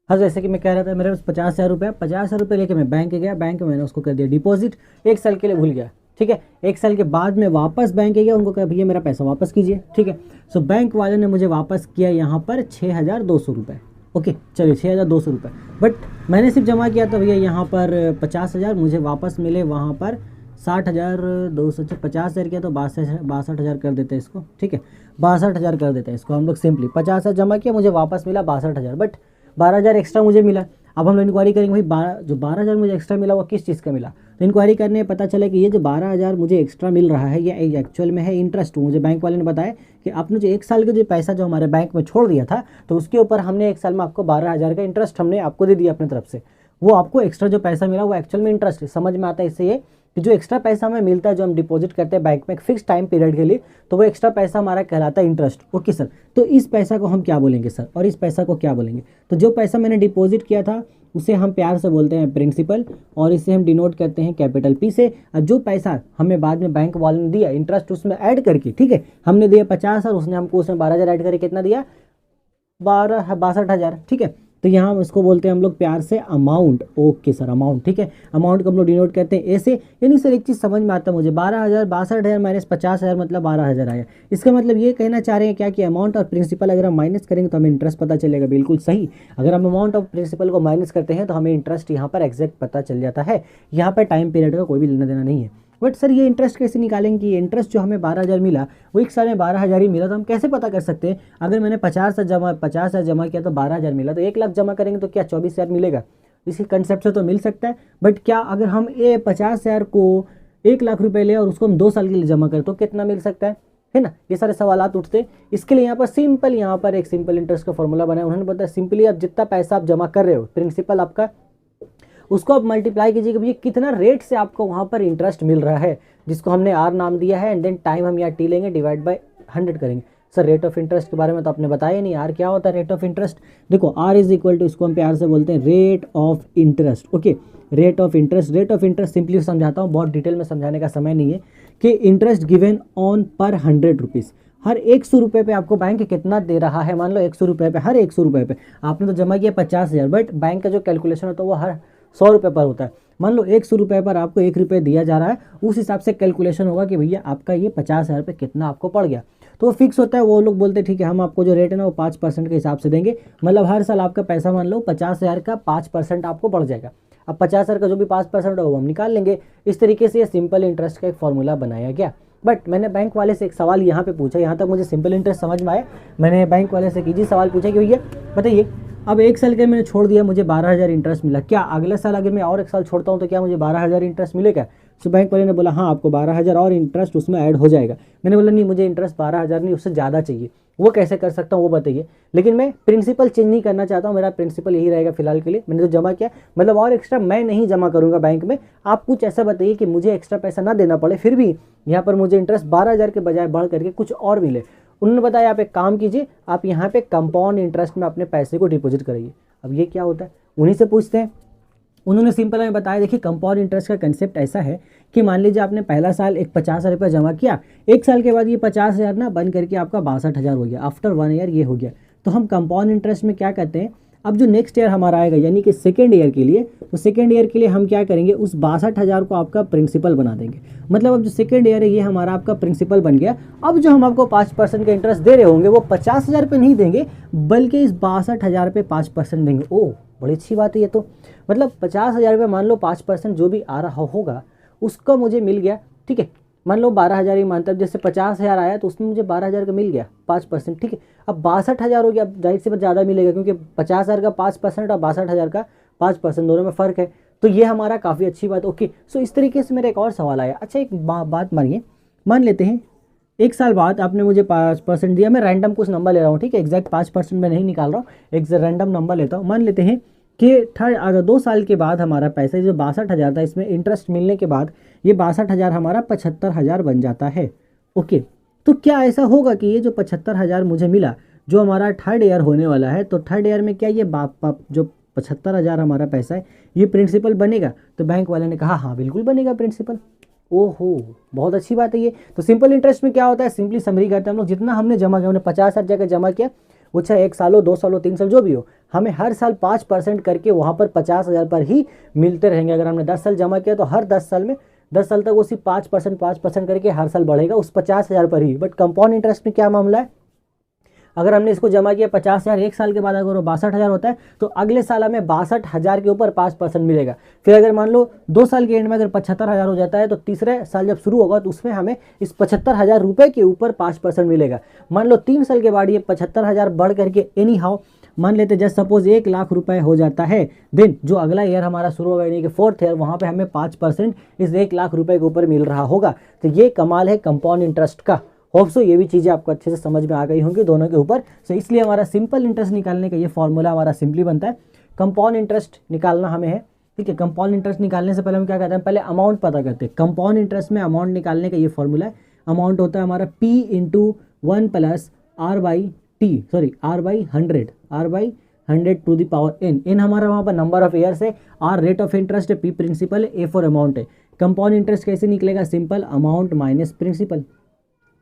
[SPEAKER 1] हाँ, जैसे कि मैं कह रहा था मेरे पास 50,000 रुपये लेके मैं बैंक गया, बैंक में मैंने उसको कर दिया डिपॉजिट। 1 साल के लिए भूल गया। ठीक है, 1 साल के बाद में वापस बैंक गया, उनको कहा भैया मेरा पैसा वापस कीजिए। ठीक है, सो बैंक वाले ने मुझे वापस किया यहाँ पर 6,200 रुपये। ओके, चलिए 6,200 रुपये, बट मैंने सिर्फ जमा किया था भैया यहाँ पर 50,000, मुझे वापस मिले वहाँ पर 60,200। 50,000 किया तो 62,000 कर देते हैं इसको। ठीक है, 62,000 कर देते हैं इसको हम लोग सिंपली। 50,000 जमा किया, मुझे वापस मिला 62,000, बट 12,000 एक्स्ट्रा मुझे मिला। अब हम लोग इंक्वायरी करेंगे भाई जो 12,000 मुझे एक्स्ट्रा मिला वो किस चीज़ का मिला। तो इंक्वायरी करने पता चला कि ये जो 12,000 मुझे एक्स्ट्रा मिल रहा है ये एक्चुअल में है इंटरेस्ट। मुझे बैंक वाले ने बताया कि आपने जो 1 साल का जो पैसा जो हमारे बैंक में छोड़ दिया था तो उसके ऊपर हमने 1 साल में आपको 12,000 का इंटरेस्ट हमने आपको दे दिया अपनी तरफ से। वो आपको एक्स्ट्रा जो पैसा मिला वो एक्चुअल में इंटरेस्ट है। समझ में आता है इससे ये कि जो एक्स्ट्रा पैसा हमें मिलता है जो हम डिपॉजिट करते हैं बैंक में एक फिक्स टाइम पीरियड के लिए, तो वो एक्स्ट्रा पैसा हमारा कहलाता है इंटरेस्ट। ओके सर, तो इस पैसा को हम क्या बोलेंगे सर, और इस पैसा को क्या बोलेंगे। तो जो पैसा मैंने डिपॉजिट किया था उसे हम प्यार से बोलते हैं प्रिंसिपल, और इसे हम डिनोट करते हैं कैपिटल पी से। और जो पैसा हमें बाद में बैंक वाले ने दिया इंटरेस्ट उसमें ऐड करके, ठीक है, हमने दिया 50 और उसने हमको उसमें 12,000 ऐड करके कितना दिया, 62,000। ठीक है, तो यहाँ हम इसको बोलते हैं हम लोग प्यार से अमाउंट। Okay sir, amount. ठीक है, अमाउंट को हम लोग डिनोट करते हैं ए से। यानी सर एक चीज़ समझ में आता है मुझे, 12,000 62,000 माइनस 50,000 मतलब 12,000 आया। इसका मतलब ये कहना चाह रहे हैं क्या कि अमाउंट और प्रिंसिपल अगर हम माइनस करेंगे तो हमें इंटरेस्ट पता चलेगा। बिल्कुल सही, अगर हम अमाउंट और प्रिंसिपल को माइनस करते हैं तो हमें इंटरेस्ट यहाँ पर एग्जैक्ट पता चल जाता है। यहाँ पर टाइम पीरियड का कोई भी लेना देना नहीं है। बट सर ये इंटरेस्ट कैसे निकालेंगे कि इंटरेस्ट जो हमें 12,000 मिला वो 1 साल में 12,000 ही मिला, तो हम कैसे पता कर सकते हैं। अगर मैंने 50,000 जमा किया तो 12,000 मिला, तो 1 लाख जमा करेंगे तो क्या 24,000 मिलेगा। इसी कंसेप्ट से तो मिल सकता है। बट क्या अगर हम ये 50,000 को 1 लाख रुपए ले और उसको हम 2 साल के लिए जमा करें तो कितना मिल सकता है ना। ये सारे सवाल उठते हैं। इसके लिए यहाँ पर सिंपल एक सिंपल इंटरेस्ट का फॉर्मूला बनाया उन्होंने बताया। सिंपली आप जितना पैसा आप जमा कर रहे हो प्रिंसिपल आपका, उसको आप मल्टीप्लाई कीजिए कि भैया कितना रेट से आपको वहाँ पर इंटरेस्ट मिल रहा है, जिसको हमने आर नाम दिया है। एंड देन टाइम हम यहाँ टी लेंगे, डिवाइड बाय 100 करेंगे। सर रेट ऑफ इंटरेस्ट के बारे में तो आपने बताया नहीं, आर क्या होता है रेट ऑफ इंटरेस्ट। देखो आर इज इक्वल टू, इसको हम प्यार से बोलते हैं rate of interest. Okay, rate of interest simply समझाता हूँ, बहुत डिटेल में समझाने का समय नहीं है, कि इंटरेस्ट गिवन ऑन पर 100 रुपीज़। हर 100 रुपये पे आपको बैंक कितना दे रहा है। मान लो 100 रुपये पे, हर 100 रुपये पे आपने तो जमा किया 50,000, बट बैंक का जो कैलकुलेशन होता है वो हर 100 रुपये पर होता है। मान लो 100 रुपये पर आपको 1 रुपये दिया जा रहा है, उस हिसाब से कैलकुलेशन होगा कि भैया आपका ये 50,000 पे कितना आपको पड़ गया। तो वो फिक्स होता है, वो लोग बोलते हैं ठीक है हम आपको जो रेट है ना वो 5% के हिसाब से देंगे। मतलब हर साल आपका पैसा मान लो 50,000 का 5% आपको पड़ जाएगा। अब 50,000 का जो भी 5% होगा वो हम निकाल लेंगे। इस तरीके से ये सिंपल इंटरेस्ट का एक फॉर्मूला बनाया गया। बट मैंने बैंक वाले से एक सवाल यहाँ पे पूछा, यहाँ तक मुझे सिंपल इंटरेस्ट समझ में आया। मैंने बैंक वाले से कीजिए सवाल पूछा कि भैया बताइए, अब 1 साल के मैंने छोड़ दिया, मुझे 12,000 इंटरेस्ट मिला, क्या अगले साल अगर मैं और 1 साल छोड़ता हूँ तो क्या मुझे 12,000 इंटरेस्ट मिलेगा। तो बैंक वाले ने बोला हाँ आपको 12,000 और इंटरेस्ट उसमें ऐड हो जाएगा। मैंने बोला नहीं, मुझे इंटरेस्ट 12,000 नहीं, उससे ज़्यादा चाहिए। वो कैसे कर सकता हूँ वो बताइए। लेकिन मैं प्रिंसिपल चेंज नहीं करना चाहता हूँ, मेरा प्रिंसिपल यही रहेगा फिलहाल के लिए। मैंने जो जमा किया मतलब और एक्स्ट्रा मैं नहीं जमा करूँगा बैंक में। आप कुछ ऐसा बताइए कि मुझे एक्स्ट्रा पैसा ना देना पड़े, फिर भी यहाँ पर मुझे इंटरेस्ट 12,000 के बजाय बढ़ करके कुछ और मिले। उन्होंने बताया आप एक काम कीजिए, आप यहाँ पे कंपाउंड इंटरेस्ट में अपने पैसे को डिपॉजिट कराइए। अब ये क्या होता है उन्हीं से पूछते हैं। उन्होंने सिंपल हमें बताया, देखिए कंपाउंड इंटरेस्ट का कंसेप्ट ऐसा है कि मान लीजिए आपने पहला साल एक 50,000 रुपये जमा किया, एक साल के बाद ये 50,000 ना बन करके आपका 62,000 हो गया, आफ्टर 1 ईयर ये हो गया। तो हम कंपाउंड इंटरेस्ट में क्या करते हैं, अब जो नेक्स्ट ईयर हमारा आएगा यानी कि सेकेंड ईयर के लिए, तो सेकेंड ईयर के लिए हम क्या करेंगे, उस 62,000 को आपका प्रिंसिपल बना देंगे। मतलब अब जो सेकेंड ईयर है ये हमारा आपका प्रिंसिपल बन गया। अब जो हम आपको 5% का इंटरेस्ट दे रहे होंगे वो 50,000 पे नहीं देंगे, बल्कि इस 62,000 पे 5% देंगे। ओह बड़ी अच्छी बात है ये तो। मतलब 50,000 रुपये मान लो 5% जो भी आ रहा होगा उसका मुझे मिल गया, ठीक है। मान लो 12,000 ही मानता, जैसे 50,000 आया तो उसमें मुझे 12,000 का मिल गया 5%, ठीक है। अब 62,000 हो गया, अब जाहिर सी बात ज़्यादा मिलेगा क्योंकि 50,000 का 5% और 62,000 का 5%, दोनों में फ़र्क है। तो ये हमारा काफ़ी अच्छी बात। ओके, सो इस तरीके से मेरा एक और सवाल आया। अच्छा एक बात मानिए, मान लेते हैं एक साल बाद आपने मुझे 5% दिया, मैं रैंडम कुछ नंबर ले रहा हूँ, ठीक है, एग्जैक्ट 5% मैं नहीं निकाल रहा हूँ, एक रैंडम नंबर लेता हूँ। मान लेते हैं कि अगर 2 साल के बाद हमारा पैसा जो 62,000 था, इसमें इंटरेस्ट मिलने के बाद ये 62,000 हमारा 75,000 बन जाता है। ओके, तो क्या ऐसा होगा कि ये जो 75,000 मुझे मिला, जो हमारा थर्ड ईयर होने वाला है, तो थर्ड ईयर में क्या ये जो 75,000 हमारा पैसा है ये प्रिंसिपल बनेगा? तो बैंक वाले ने कहा हाँ बिल्कुल बनेगा प्रिंसिपल। ओहो बहुत अच्छी बात है ये। तो सिंपल इंटरेस्ट में क्या होता है, सिंपली समरी करते हैं हम लोग, जितना हमने जमा किया, हमने 50,000 जगह जमा किया, वो चाहे 1 साल हो, 2 साल हो, 3 साल जो भी हो, हमें हर साल 5% करके वहाँ पर 50,000 पर ही मिलते रहेंगे। अगर हमने 10 साल जमा किया तो हर 10 साल में 10 साल तक वो सिर्फ 5% करके हर साल बढ़ेगा उस 50,000 पर ही। बट कंपाउंड इंटरेस्ट में क्या मामला है, अगर हमने इसको जमा किया 50,000, 1 साल के बाद अगर वो 62,000 होता है तो अगले साल हमें 62,000 के ऊपर 5% मिलेगा। फिर अगर मान लो 2 साल के एंड में अगर 75,000 हो जाता है तो तीसरे साल जब शुरू होगा तो उसमें हमें इस 75,000 रुपये के ऊपर 5% मिलेगा। मान लो 3 साल के बाद ये 75,000 बढ़ करके एनी हाउ मान लेते जस्ट सपोज 1 लाख रुपए हो जाता है, देन जो अगला ईयर हमारा शुरू होगा यानी कि 4th ईयर, वहाँ पे हमें 5% इस 1 लाख रुपए के ऊपर मिल रहा होगा। तो ये कमाल है कंपाउंड इंटरेस्ट का। होप सो ये भी चीज़ें आपको अच्छे से समझ में आ गई होंगी दोनों के ऊपर। सो इसलिए हमारा सिंपल इंटरेस्ट निकालने का ये फॉर्मूला हमारा सिंपली बनता है। कंपाउंड इंटरेस्ट निकालना हमें है, ठीक है। कंपाउंड इंटरेस्ट निकालने से पहले हम क्या करते हैं, पहले अमाउंट पता करते हैं। कंपाउंड इंटरेस्ट में अमाउंट निकालने का ये फॉर्मूला है। अमाउंट होता है हमारा P × 1 + R/100 to the power n। n हमारा वहाँ पर नंबर ऑफ ईयर्स है, R रेट ऑफ इंटरेस्ट है, P प्रिंसिपल है, A फॉर अमाउंट है। कंपाउंड इंटरेस्ट कैसे निकलेगा, सिंपल अमाउंट माइनस प्रिंसिपल,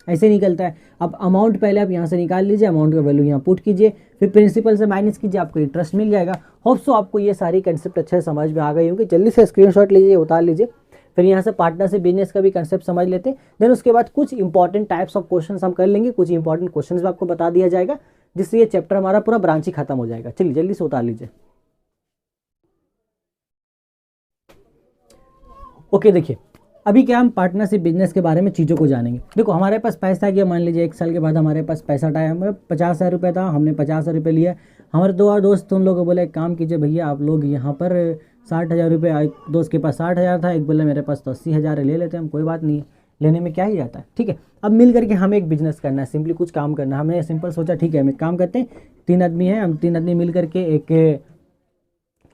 [SPEAKER 1] ऐसे निकलता है। अब अमाउंट पहले आप यहाँ से निकाल लीजिए, अमाउंट का वैल्यू यहाँ पुट कीजिए, फिर प्रिंसिपल से माइनस कीजिए, आपको इंटरेस्ट मिल जाएगा। होप सो आपको ये सारी कंसेप्ट अच्छे से समझ में आ गई होंगी। जल्दी से स्क्रीनशॉट लीजिए, उतार लीजिए। फिर यहाँ से पार्टनरशिप बिजनेस का भी कंसेप्ट समझ लेते हैं। देन उसके बाद कुछ इंपॉर्टेंट टाइप्स ऑफ क्वेश्चंस हम कर लेंगे, कुछ इंपॉर्टेंट क्वेश्चंस भी आपको बता दिया जाएगा, जिससे ये चैप्टर हमारा पूरा ब्रांच ही खत्म हो जाएगा। चलिए जल्दी से उतार लीजिए। ओके देखिए, अभी क्या हम पार्टनरशिप बिजनेस के बारे में चीज़ों को जानेंगे। देखो हमारे पास पैसा गया, मान लीजिए 1 साल के बाद हमारे पास पैसा आया, हमें 50,000 रुपये था, हमने 50,000 रुपये लिया। हमारे 2 और दोस्त उन लोगों को बोले एक काम कीजिए भैया, आप लोग यहाँ पर 60,000 रुपये, एक दोस्त के पास 60,000 था, एक बोले मेरे पास तो 80,000 ले लेते हैं हम, कोई बात नहीं है, लेने में क्या ही जाता है, ठीक है। अब मिल करके हमें एक बिजनेस करना है, सिंपली कुछ काम करना है। हमने सिंपल सोचा ठीक है हम एक काम करते हैं, 3 आदमी हैं, हम 3 आदमी मिल करके एक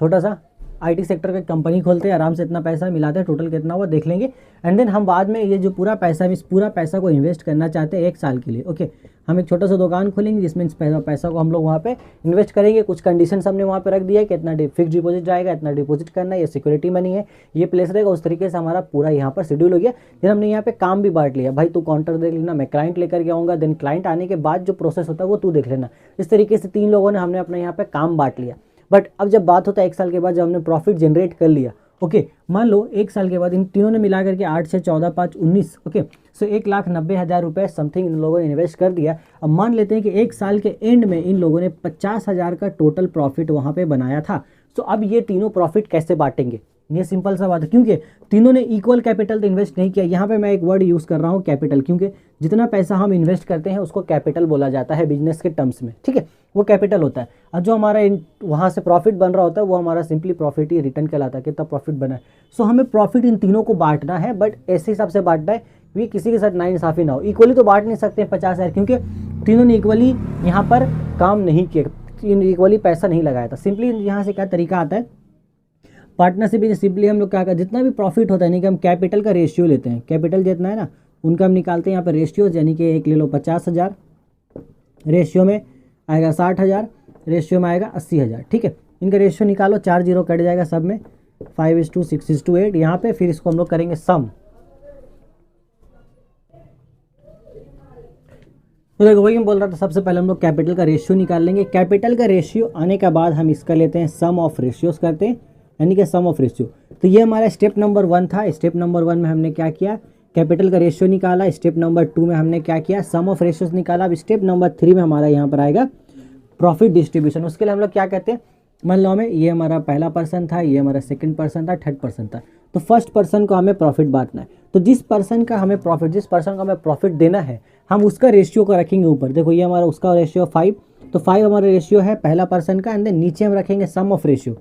[SPEAKER 1] छोटा सा IT सेक्टर का कंपनी खोलते हैं, आराम से इतना पैसा मिलाते हैं, टोटल कितना हुआ देख लेंगे। एंड देन हम बाद में ये जो पूरा पैसा, इस पूरा पैसा को इन्वेस्ट करना चाहते हैं 1 साल के लिए। ओके, हम एक छोटा सा दुकान खोलेंगे जिसमें इस पैसा को हम लोग वहाँ पे इन्वेस्ट करेंगे। कुछ कंडीशंस हमने वहाँ पे रख दिया है कि इतना फिक्स डिपॉजिट जाएगा, इतना डिपॉजिट करना है, ये सिक्योरिटी मनी है, ये प्लेस रहेगा। उस तरीके से हमारा पूरा यहाँ पर शेड्यूल हो गया। फिर हमने यहाँ पे काम भी बांट लिया, भाई तू काउंटर देख लेना, मैं क्लाइंट लेकर के आऊँगा, देन क्लाइंट आने के बाद जो प्रोसेस होता है वो तू देख लेना। इस तरीके से 3 लोगों ने हमने अपने यहाँ पे काम बांट लिया। बट अब जब बात होता है 1 साल के बाद, जब हमने प्रॉफिट जनरेट कर लिया, ओके, मान लो 1 साल के बाद इन तीनों ने मिला करके 8 6 14 5 19, ओके, सो 1,90,000 रुपये समथिंग इन लोगों ने इन्वेस्ट कर दिया। अब मान लेते हैं कि 1 साल के एंड में इन लोगों ने 50,000 का टोटल प्रॉफिट वहाँ पे बनाया था। सो अब ये तीनों प्रॉफिट कैसे बांटेंगे, ये सिंपल सा बात है, क्योंकि तीनों ने इक्वल कैपिटल तो इन्वेस्ट नहीं किया। यहाँ पे मैं एक वर्ड यूज़ कर रहा हूँ कैपिटल, क्योंकि जितना पैसा हम इन्वेस्ट करते हैं उसको कैपिटल बोला जाता है बिजनेस के टर्म्स में, ठीक है, वो कैपिटल होता है। और जो हमारा वहाँ से प्रॉफिट बन रहा होता है वो हमारा सिंपली प्रॉफिट ही रिटर्न कहलाता है, कितना प्रॉफिट बना है। सो हमें प्रॉफिट इन तीनों को बांटना है, बट ऐसे हिसाब से बांटना है कि किसी के साथ नाइंसाफ़ी ना हो। इक्वली तो बांट नहीं सकते 50,000, क्योंकि तीनों ने इक्वली यहाँ पर काम नहीं किया, इक्वली पैसा नहीं लगाया था। सिंपली यहाँ से क्या तरीका आता है पार्टनरशिप में, सिंपली हम लोग क्या करते हैं, जितना भी प्रॉफिट होता है यानी कि हम कैपिटल का रेशियो लेते हैं, कैपिटल जितना है ना उनका हम निकालते हैं यहाँ पर रेशियो, यानी कि एक ले लो 50,000, रेशियो में आएगा 60,000, रेशियो में आएगा 80,000, ठीक है। इनका रेशियो निकालो, 4 0 कट जाएगा सब में, 5:6:8 यहाँ पे। फिर इसको हम लोग करेंगे सम। तो देखो वही मैं बोल रहा था, सबसे पहले हम लोग कैपिटल का रेशियो निकाल लेंगे। कैपिटल का रेशियो आने के बाद हम इसका लेते हैं सम ऑफ रेशियोज करते हैं, यानी कि सम ऑफ रेशियो। तो ये हमारा स्टेप नंबर 1 था। स्टेप नंबर 1 में हमने क्या किया, कैपिटल का रेशियो निकाला। स्टेप नंबर 2 में हमने क्या किया, सम ऑफ रेशियोज निकाला। अब स्टेप नंबर 3 में हमारा यहाँ पर आएगा प्रॉफिट डिस्ट्रीब्यूशन। उसके लिए हम लोग क्या कहते हैं, मान लो हमें ये हमारा पहला पर्सन था, ये हमारा सेकंड पर्सन था, थर्ड पर्सन था। तो फर्स्ट पर्सन को हमें प्रॉफिट बांटना है। तो जिस पर्सन को हमें प्रॉफिट देना है, हम उसका रेशियो को रखेंगे ऊपर। देखो ये हमारा उसका रेशियो 5, तो 5 हमारा रेशियो है पहला पर्सन का। एंड देन नीचे हम रखेंगे sum of ratio.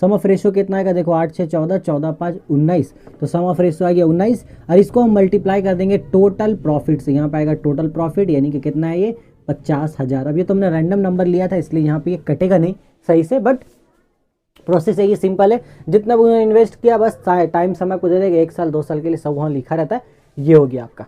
[SPEAKER 1] Sum of ratio कितना आएगा, देखो 8 6 14, 14 5 19, तो सम ऑफ रेशियो आ गया 19। और इसको हम मल्टीप्लाई कर देंगे टोटल प्रॉफिट से। यहाँ पे आएगा टोटल प्रॉफिट, यानी कि कितना है ये 50,000। अब ये तो हमने रैंडम नंबर लिया था, इसलिए यहाँ पे ये कटेगा नहीं सही से, बट प्रोसेस है ये सिंपल है। जितना भी उन्होंने इन्वेस्ट किया बस टाइम समय को दे देगा, 1 साल 2 साल के लिए सब वहाँ लिखा रहता है। ये हो गया आपका।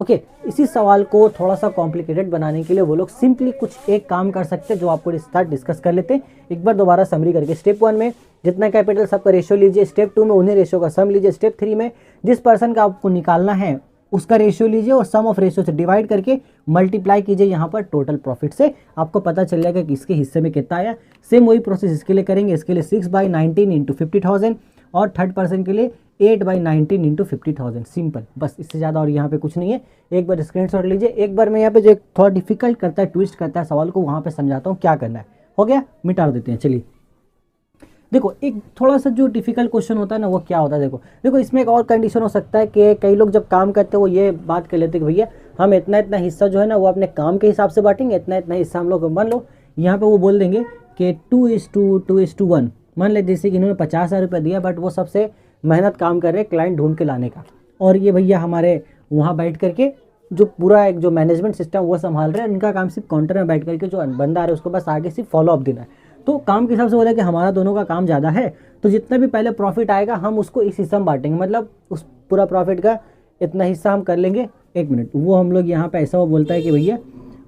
[SPEAKER 1] ओके, इसी सवाल को थोड़ा सा कॉम्प्लिकेटेड बनाने के लिए वो लोग सिंपली कुछ एक काम कर सकते हैं, जो आपको इस साथ डिस्कस कर लेते हैं। एक बार दोबारा समरी करके, स्टेप 1 में जितना कैपिटल सबका रेशियो लीजिए, स्टेप 2 में उन्हीं रेशियो का सम लीजिए, स्टेप 3 में जिस पर्सन का आपको निकालना है उसका रेशियो लीजिए और सम ऑफ रेशियो से डिवाइड करके मल्टीप्लाई कीजिए यहाँ पर टोटल प्रॉफिट से। आपको पता चल जाएगा कि इसके हिस्से में कितना आया। सेम वही प्रोसेस इसके लिए करेंगे। इसके लिए 6/19 इंटू 50,000 और थर्ड पर्सन के लिए 8/19 इंटू 50,000। सिंपल, बस इससे ज़्यादा और यहाँ पे कुछ नहीं है। एक बार स्क्रीनशॉट लीजिए। एक बार मैं यहाँ पे जो थोड़ा डिफिकल्ट करता है, ट्विस्ट करता है सवाल को, वहाँ पे समझाता हूँ क्या करना है। हो गया, मिटा देते हैं। चलिए देखो, एक थोड़ा सा जो डिफिकल्ट क्वेश्चन होता है ना, वो क्या होता है, देखो इसमें एक और कंडीशन हो सकता है कि कई लोग जब काम करते हैं वो ये बात कर लेते हैं कि भैया हम इतना इतना हिस्सा जो है ना वो अपने काम के हिसाब से बांटेंगे, इतना इतना हिस्सा हम लोग, मान लो यहाँ पे वो बोल देंगे कि 2:1। मान ले जैसे कि इन्होंने 50,000 रुपये दिया, बट वो सबसे मेहनत काम कर रहे हैं क्लाइंट ढूंढ के लाने का, और ये भैया हमारे वहाँ बैठ करके जो पूरा एक जो मैनेजमेंट सिस्टम वो संभाल रहे हैं। इनका काम सिर्फ काउंटर में बैठ करके जो बंदा आ रहा है उसको बस आगे सिर्फ फॉलो अप देना है। तो काम के हिसाब से बोला कि हमारा दोनों का काम ज़्यादा है, तो जितना भी पहले प्रॉफिट आएगा हम उसको इस हिस्सा में बांटेंगे, मतलब उस पूरा प्रॉफिट का इतना हिस्सा हम कर लेंगे। एक मिनट, वो हम लोग यहाँ पे ऐसा वो बोलता है कि भैया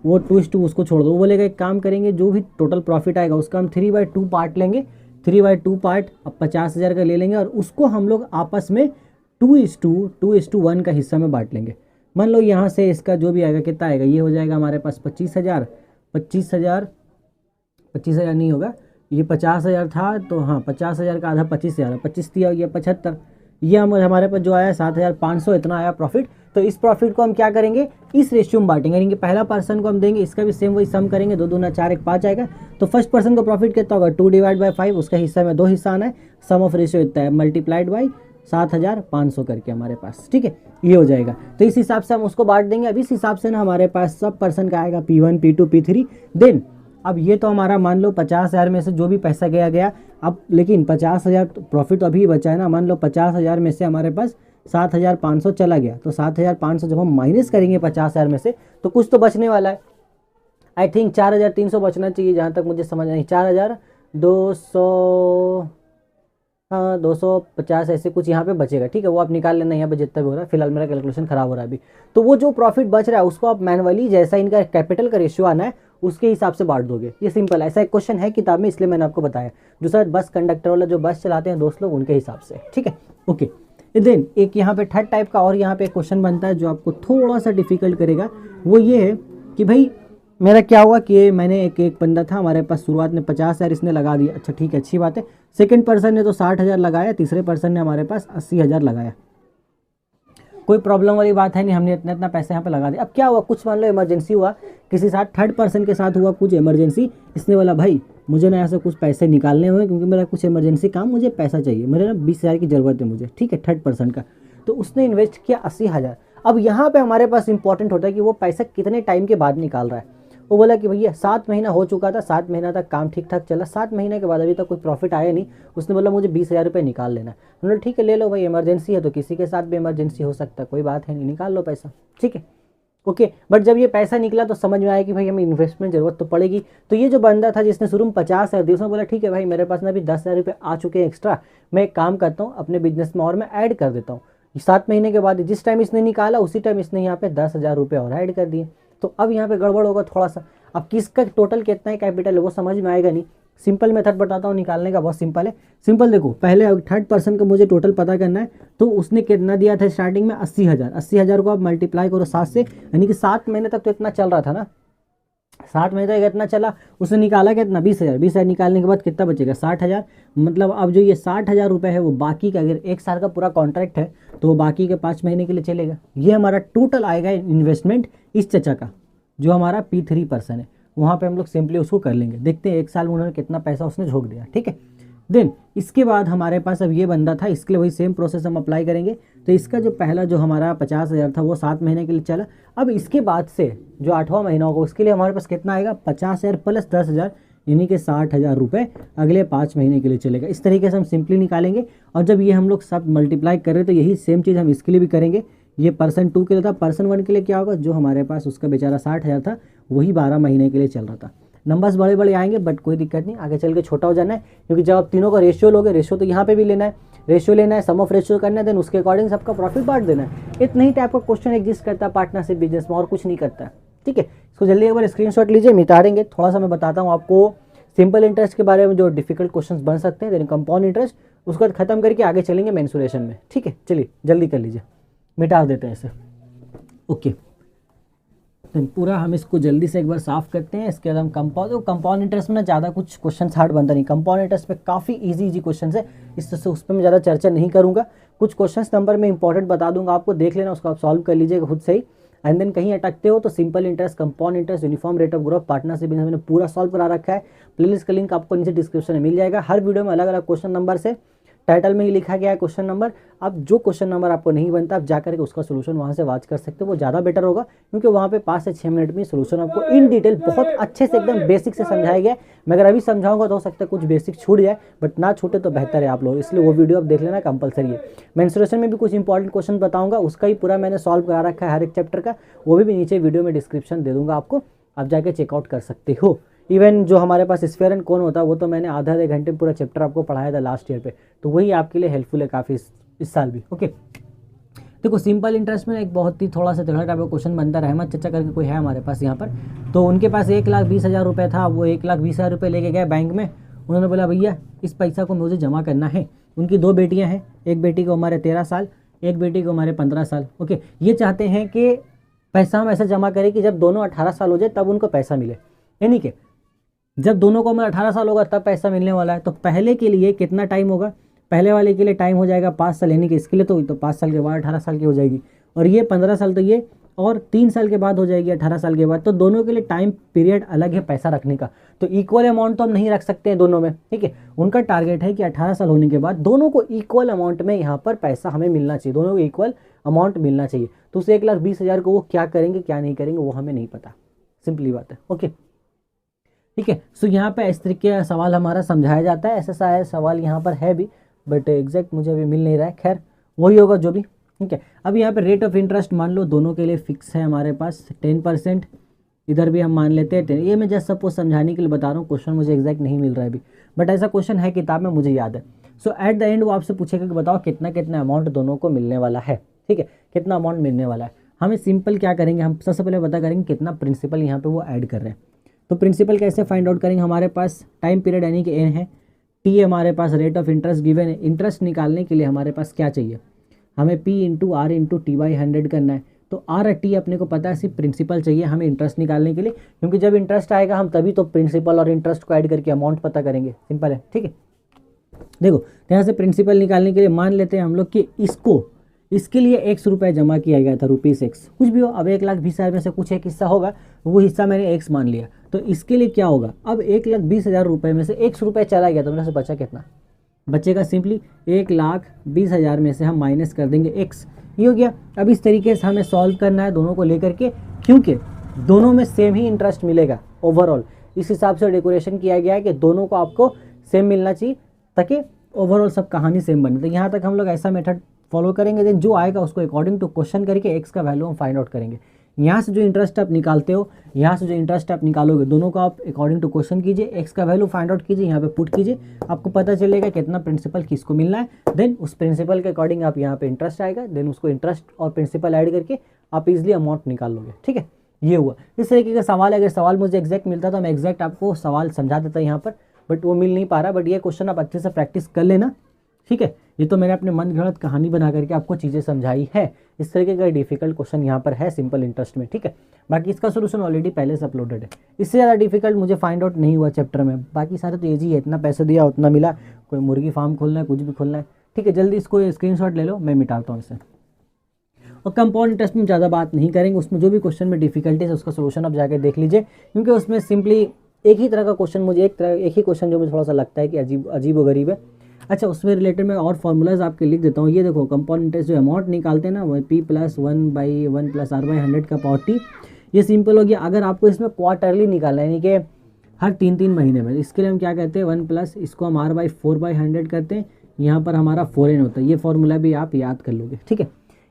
[SPEAKER 1] वो 2:2 उसको छोड़ दो। वो बोलेगा एक काम करेंगे, जो भी टोटल प्रॉफिट आएगा उसका हम 3/2 पार्ट लेंगे। 3/2 पार्ट अब 50,000 का ले लेंगे और उसको हम लोग आपस में 2:1 का हिस्सा में बांट लेंगे। मान लो यहाँ से इसका जो भी आएगा कितना आएगा, ये हो जाएगा हमारे पास 25,000 नहीं होगा, ये 50,000 था, तो हाँ 50,000 का आधा 25,000, 25 दिया गया 75। ये हमारे पास जो आया 7,500, इतना आया प्रॉफिट। तो इस प्रॉफिट को हम क्या करेंगे, इस रेशियो में बांटेंगे, यानी कि पहला पर्सन को हम देंगे, इसका भी सेम वही सम करेंगे, 2 दूना 4 1 5 आएगा। तो फर्स्ट पर्सन को प्रॉफिट कितना होगा, 2/5, उसका हिस्सा में 2 हिस्सा आना है, सम ऑफ रेशियो इतना है, मल्टीप्लाइड बाई 7,500 करके हमारे पास, ठीक है, ये हो जाएगा। तो इस हिसाब से हम उसको बांट देंगे। अब इस हिसाब से ना हमारे पास सब पर्सन का आएगा P1 P2 P3। देन अब ये तो हमारा मान लो 50,000 में से जो भी पैसा गया, अब लेकिन 50,000 प्रॉफिट अभी बचा है ना। मान लो 50,000 में से हमारे पास 7,500 चला गया, तो 7,500 जब हम माइनस करेंगे 50,000 में से, तो कुछ तो बचने वाला है। आई थिंक 4,300 बचना चाहिए, जहाँ तक मुझे समझ नहीं, 4,200, हाँ 250 ऐसे कुछ यहाँ पे बचेगा, ठीक है। वो आप निकाल लेना यहाँ पे जितना भी हो रहा है। फिलहाल मेरा कैलकुलेशन खराब हो रहा है अभी। तो वो जो प्रॉफिट बच रहा है उसको आप मैनुअली, जैसा इनका कैपिटल का रेशियो आना है उसके हिसाब से बांट दोगे। ये सिंपल, ऐसा एक क्वेश्चन है किताब में, इसलिए मैंने आपको बताया। जो शायद बस कंडक्टर वाला जो बस चलाते हैं दोस्त लोग, उनके हिसाब से, ठीक है, ओके। देन एक यहाँ पे थर्ड टाइप का और यहाँ पे क्वेश्चन बनता है जो आपको थोड़ा सा डिफिकल्ट करेगा। वो ये है कि भाई मेरा क्या हुआ कि मैंने एक बंदा था हमारे पास, शुरुआत में 50,000 इसने लगा दिया, अच्छा ठीक है, अच्छी बात है। सेकंड पर्सन ने तो 60,000 लगाया, तीसरे पर्सन ने हमारे पास 80,000 लगाया। कोई प्रॉब्लम वाली बात है नहीं, हमने इतना इतना पैसा यहाँ पे लगा दिया। अब क्या हुआ, कुछ मान लो इमरजेंसी हुआ किसी साथ, थर्ड पर्सन के साथ हुआ कुछ इमरजेंसी, इसने बोला भाई मुझे ना ऐसे कुछ पैसे निकालने हुए क्योंकि मेरा कुछ इमरजेंसी काम, मुझे पैसा चाहिए, मेरे ना 20,000 की ज़रूरत है मुझे, ठीक है, थर्ड पर्सन का। तो उसने इन्वेस्ट किया 80,000। अब यहाँ पे हमारे पास इंपॉर्टेंट होता है कि वो पैसा कितने टाइम के बाद निकाल रहा है। वो बोला कि भैया 7 महीना हो चुका था, 7 महीना तक काम ठीक ठाक चला, 7 महीने के बाद अभी तक कोई प्रॉफिट आया नहीं। उसने बोला मुझे 20,000 रुपये निकाल लेना है। उन्होंने ठीक है ले लो भाई, इमरजेंसी है तो किसी के साथ भी इमरजेंसी हो सकता है, कोई बात है नहीं, निकाल लो पैसा, ठीक है, ओके। बट जब ये पैसा निकला तो समझ में आया कि भाई हमें इन्वेस्टमेंट जरूरत तो पड़ेगी। तो ये जो बंदा था जिसने शुरू में 50,000 दिया, उसने बोला ठीक है भाई मेरे पास ना अभी 10,000 रुपये आ चुके हैं एक्स्ट्रा, मैं एक काम करता हूँ अपने बिजनेस में और मैं ऐड कर देता हूँ। 7 महीने के बाद जिस टाइम इसने निकाला उसी टाइम इसने यहाँ पे 10,000 रुपये और ऐड कर दिए। तो अब यहाँ पे गड़बड़ होगा थोड़ा सा। अब किसका टोटल कितना है कैपिटल है वो समझ में आएगा नहीं, सिंपल मेथड बताता हूँ निकालने का, बहुत सिंपल है। सिंपल देखो, पहले थर्ड पर्सन का मुझे टोटल पता करना है, तो उसने कितना दिया था स्टार्टिंग में 80,000। 80,000 को आप मल्टीप्लाई करो 7 से, यानी कि 7 महीने तक तो इतना चल रहा था ना, 7 महीने तक इतना चला। उसने निकाला कितना 20,000। 20,000 निकालने के बाद कितना बचेगा 60,000। मतलब अब जो ये 60,000 रुपये है वो बाकी का, अगर 1 साल का पूरा कॉन्ट्रैक्ट है तो वो बाकी के 5 महीने के लिए चलेगा। ये हमारा टोटल आएगा इन्वेस्टमेंट इस चचा का, जो हमारा P3 पर्सन है। वहाँ पे हम लोग सिंपली उसको कर लेंगे, देखते हैं 1 साल में उन्होंने कितना पैसा उसने झोंक दिया, ठीक है। देन इसके बाद हमारे पास अब ये बंदा था, इसके लिए वही सेम प्रोसेस हम अप्लाई करेंगे। तो इसका जो पहला जो हमारा 50,000 था वो 7 महीने के लिए चला। अब इसके बाद से जो 8वां महीना होगा उसके लिए हमारे पास कितना आएगा 50,000 प्लस 10,000, यानी कि 60,000 रुपये अगले 5 महीने के लिए चलेगा। इस तरीके से हम सिंपली निकालेंगे। और जब ये हम लोग सब मल्टीप्लाई कर रहे हैं तो यही सेम चीज़ हम इसके लिए भी करेंगे। ये पर्सन 2 के लिए था, पर्सन 1 के लिए क्या होगा, जो हमारे पास उसका बेचारा 60,000 था वही 12 महीने के लिए चल रहा था। नंबर्स बड़े बड़े आएंगे बट कोई दिक्कत नहीं, आगे चल के छोटा हो जाना है, क्योंकि जब आप तीनों का रेशियो लोगे, रेशियो तो यहाँ पे भी लेना है, रेशियो लेना है, सम ऑफ रेशियो करना है, देन उसके अकॉर्डिंग सबका प्रॉफिट बांट देना है। इतना ही टाइप का क्वेश्चन एग्जिस्ट करता है पार्टनरशिप बिजनेस में, और कुछ नहीं करता है, ठीक है। इसको जल्दी एक बार स्क्रीनशॉट लीजिए, मिटाएंगे। थोड़ा सा मैं बताता हूँ आपको सिंपल इंटरेस्ट के बारे में, जो डिफिकल्ट क्वेश्चन बन सकते हैं, देन कंपाउंड इंटरेस्ट, उसको बाद खत्म करके आगे चलेंगे मेंसुरेशन में, ठीक है। चलिए जल्दी कर लीजिए, मिटा देते हैं इसे, ओके। तो पूरा हम इसको जल्दी से एक बार साफ करते हैं। इसके बाद हम कंपाउंड इंटरेस्ट में ना ज़्यादा कुछ क्वेश्चन हार्ड बनता नहीं, कंपाउंड इंटरेस्ट में काफ़ी इजी क्वेश्चन है, इससे उस पर मैं ज़्यादा चर्चा नहीं करूँगा। कुछ क्वेश्चन नंबर में इंपॉर्टेंट बता दूंगा आपको, देख लेना, उसको आप सॉल्व कर लीजिएगा खुद से ही। एंड देन कहीं अटकते हो तो simple interest, compound interest, uniform rate of growth, partnership business मैंने पूरा सॉल्व करा रखा है। प्लेलिस्ट का लिंक आपको नीचे डिस्क्रिप्शन में मिल जाएगा। हर वीडियो में अलग अलग क्वेश्चन नंबर से, टाइटल में ही लिखा गया है क्वेश्चन नंबर। अब जो क्वेश्चन नंबर आपको नहीं बनता आप जाकर के उसका सोल्यूशन वहाँ से वॉच कर सकते हो, वो ज़्यादा बेटर होगा, क्योंकि वहाँ पे 5 से 6 मिनट में सोल्यूशन आपको इन डिटेल बहुत अच्छे से एकदम बेसिक से समझाया गया है। मैं अगर अभी समझाऊंगा तो हो सकता है कुछ बेसिक छूट जाए, बट ना छूटे तो बेहतर है आप लोग, इसलिए वो वीडियो आप देख लेना कंपलसरी है। मेंसुरेशन में भी कुछ इंपॉर्टेंट क्वेश्चन बताऊंगा, उसका ही पूरा मैंने सॉल्व करा रखा है हर एक चैप्टर का, वो भी नीचे वीडियो में डिस्क्रिप्शन दे दूंगा आपको, आप जाके चेकआउट कर सकते हो। इवन जो हमारे पास स्फीयर एंड कोन होता है वो तो मैंने आधे घंटे में पूरा चैप्टर आपको पढ़ाया था लास्ट ईयर पे, तो वही आपके लिए हेल्पफुल है काफ़ी इस साल भी, ओके। देखो सिंपल इंटरेस्ट में एक बहुत ही थोड़ा सा तगड़ा टाइप का क्वेश्चन बनता है। रहमत चचा करके कोई है हमारे पास यहाँ पर, तो उनके पास 1,20,000 रुपये था, वो 1,20,000 रुपये लेके गए बैंक में। उन्होंने बोला भैया इस पैसा को मुझे जमा करना है। उनकी 2 बेटियाँ हैं, एक बेटी को हमारे 13 साल, एक बेटी को हमारे 15 साल, ओके। ये चाहते हैं कि पैसा हम ऐसा जमा करें कि जब दोनों 18 साल हो जाए तब उनको पैसा मिले, यानी कि जब दोनों को 18 साल होगा तब पैसा मिलने वाला है। तो पहले के लिए कितना टाइम होगा, पहले वाले के लिए टाइम हो जाएगा 5 साल, यानी कि इसके लिए तो 5 साल के बाद 18 साल की हो जाएगी, और ये 15 साल, तो ये और 3 साल के बाद हो जाएगी 18 साल के बाद। तो दोनों के लिए टाइम पीरियड अलग है पैसा रखने का, तो इक्वल अमाउंट तो हम नहीं रख सकते हैं दोनों में, ठीक है। उनका टारगेट है कि 18 साल होने के बाद दोनों को इक्वल अमाउंट में यहाँ पर पैसा हमें मिलना चाहिए, दोनों को इक्वल अमाउंट मिलना चाहिए। तो उस 1,20,000 को वो क्या करेंगे क्या नहीं करेंगे वो हमें नहीं पता, सिंपली बात है, ओके, ठीक है। सो यहाँ पे इस तरीके का सवाल हमारा समझाया जाता है। ऐसा शायद सवाल यहाँ पर है भी, बट एग्जैक्ट मुझे अभी मिल नहीं रहा है, खैर वही होगा जो भी, ठीक है। अब यहाँ पे रेट ऑफ इंटरेस्ट मान लो दोनों के लिए फिक्स है हमारे पास 10%, इधर भी हम मान लेते हैं 10। ये मैं जस्ट सपोज समझाने के लिए बता रहा हूँ, क्वेश्चन मुझे एग्जैक्ट नहीं मिल रहा है अभी, बट ऐसा क्वेश्चन है किताब में, मुझे याद है। सो एट द एंड वो आपसे पूछेगा कि बताओ कितना कितना अमाउंट दोनों को मिलने वाला है, ठीक है, कितना अमाउंट मिलने वाला है। हमें सिंपल क्या करेंगे, हम सबसे पहले पता करेंगे कितना प्रिंसिपल यहाँ पे वो ऐड कर रहे हैं। तो प्रिंसिपल कैसे फाइंड आउट करेंगे, हमारे पास टाइम पीरियड यानी कि एन है, टी हमारे पास रेट ऑफ इंटरेस्ट गिवन है। इंटरेस्ट निकालने के लिए हमारे पास क्या चाहिए, हमें P into R into T by 100 करना है। तो आर और टी अपने को पता है, सिर्फ प्रिंसिपल चाहिए हमें इंटरेस्ट निकालने के लिए, क्योंकि जब इंटरेस्ट आएगा हम तभी तो प्रिंसिपल और इंटरेस्ट को ऐड करके अमाउंट पता करेंगे, सिंपल है, ठीक है। देखो यहाँ से प्रिंसिपल निकालने के लिए मान लेते हैं हम लोग कि इसके लिए X रुपये जमा किया गया था, ₹X, कुछ भी हो। अब 1,20,000 में से कुछ एक हिस्सा होगा, वो हिस्सा मैंने X मान लिया, तो इसके लिए क्या होगा, अब 1,20,000 रुपये में से X रुपये चला गया तो मेरे से बचा कितना, बचेगा सिंपली 1,20,000 में से हम माइनस कर देंगे X, ये हो गया। अब इस तरीके से हमें सॉल्व करना है दोनों को लेकर के, क्योंकि दोनों में सेम ही इंटरेस्ट मिलेगा ओवरऑल। इस हिसाब से डेकोरेशन किया गया है कि दोनों को आपको सेम मिलना चाहिए, ताकि ओवरऑल सब कहानी सेम बने। तो यहाँ तक हम लोग ऐसा मेथड फॉलो करेंगे, देन जो आएगा उसको अकॉर्डिंग टू क्वेश्चन करके X का वैल्यू हम फाइंड आउट करेंगे। यहाँ से जो इंटरेस्ट आप निकालते हो, यहाँ से जो इंटरेस्ट आप निकालोगे, दोनों को आप अकॉर्डिंग टू क्वेश्चन कीजिए, X का वैल्यू फाइंड आउट कीजिए, यहाँ पे पुट कीजिए, आपको पता चलेगा कितना प्रिंसिपल किसको मिलना है। देन उस प्रिंसिपल के अकॉर्डिंग आप यहाँ पे इंटरेस्ट आएगा, देन उसको इंटरेस्ट और प्रिंसिपल ऐड करके आप इजिली अमाउंट निकाल लोगे, ठीक है। ये हुआ इस तरीके का सवाल है। अगर सवाल मुझे एग्जैक्ट मिलता तो मैं एग्जैक्ट आपको सवाल समझा देता यहाँ पर, बट वो मिल नहीं पा रहा। बट ये क्वेश्चन आप अच्छे से प्रैक्टिस कर लेना, ठीक है। ये तो मैंने अपने मन गढ़ंत कहानी बना करके आपको चीज़ें समझाई है। इस तरीके का डिफिकल्ट क्वेश्चन यहाँ पर है सिंपल इंटरेस्ट में, ठीक है। बाकी इसका सोल्यूशन ऑलरेडी पहले से अपलोडेड है। इससे ज़्यादा डिफिकल्ट मुझे फाइंड आउट नहीं हुआ चैप्टर में। बाकी सारे तो ईजी है, इतना पैसा दिया उतना मिला। कोई मुर्गी फार्म खोलना है, कुछ भी खोलना है, ठीक है। जल्दी इसको स्क्रीनशॉट ले लो, मैं मिटाता हूँ इसे। और कंपाउंड इंटरेस्ट में ज़्यादा बात नहीं करेंगे, उसमें जो भी क्वेश्चन में डिफिकल्टीज है उसका सोल्यूशन आप जाके देख लीजिए, क्योंकि उसमें सिंपली एक ही तरह का क्वेश्चन मुझे एक ही क्वेश्चन जो मुझे थोड़ा सा लगता है कि अजीब व गरीब है। अच्छा, उसमें रिलेटेड मैं और फार्मूलाज आपके लिख देता हूँ। ये देखो, कंपाउंड इंटरेस्ट जो अमाउंट निकालते हैं ना, वो P+1/1 + R/100 का पावर T। ये सिंपल हो गया। अगर आपको इसमें क्वार्टरली निकालना है, यानी कि हर 3-3 महीने में, इसके लिए हम क्या कहते हैं 1+ इसको हम R/4/100 करते हैं। यहाँ पर हमारा 4n होता है। ये फार्मूला भी आप याद कर लोगे, ठीक है।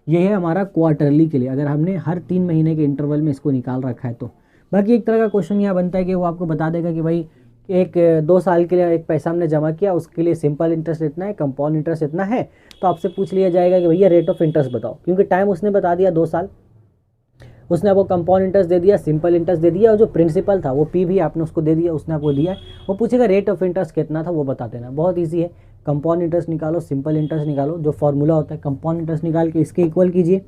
[SPEAKER 1] ये है हमारा क्वार्टरली के लिए, अगर हमने हर 3 महीने के इंटरवल में इसको निकाल रखा है तो। बाकी एक तरह का क्वेश्चन यहाँ बनता है कि वो आपको बता देगा कि भाई 2 साल के लिए एक पैसा हमने जमा किया, उसके लिए सिंपल इंटरेस्ट इतना है, कंपाउंड इंटरेस्ट इतना है। तो आपसे पूछ लिया जाएगा कि भैया रेट ऑफ इंटरेस्ट बताओ, क्योंकि टाइम उसने बता दिया 2 साल, उसने आपको कंपाउंड इंटरेस्ट दे दिया, सिंपल इंटरेस्ट दे दिया, और जो प्रिंसिपल था वो P भी आपने उसको दे दिया, उसने आपको दिया है। वो पूछेगा रेट ऑफ इंटरेस्ट कितना था, वो बता देना। बहुत ईजी है। कंपाउंड इंटरेस्ट निकालो, सिंपल इंटरेस्ट निकालो, जो फॉर्मूला होता है कंपाउंड इंटरेस्ट निकाल के इसके इक्वल कीजिए,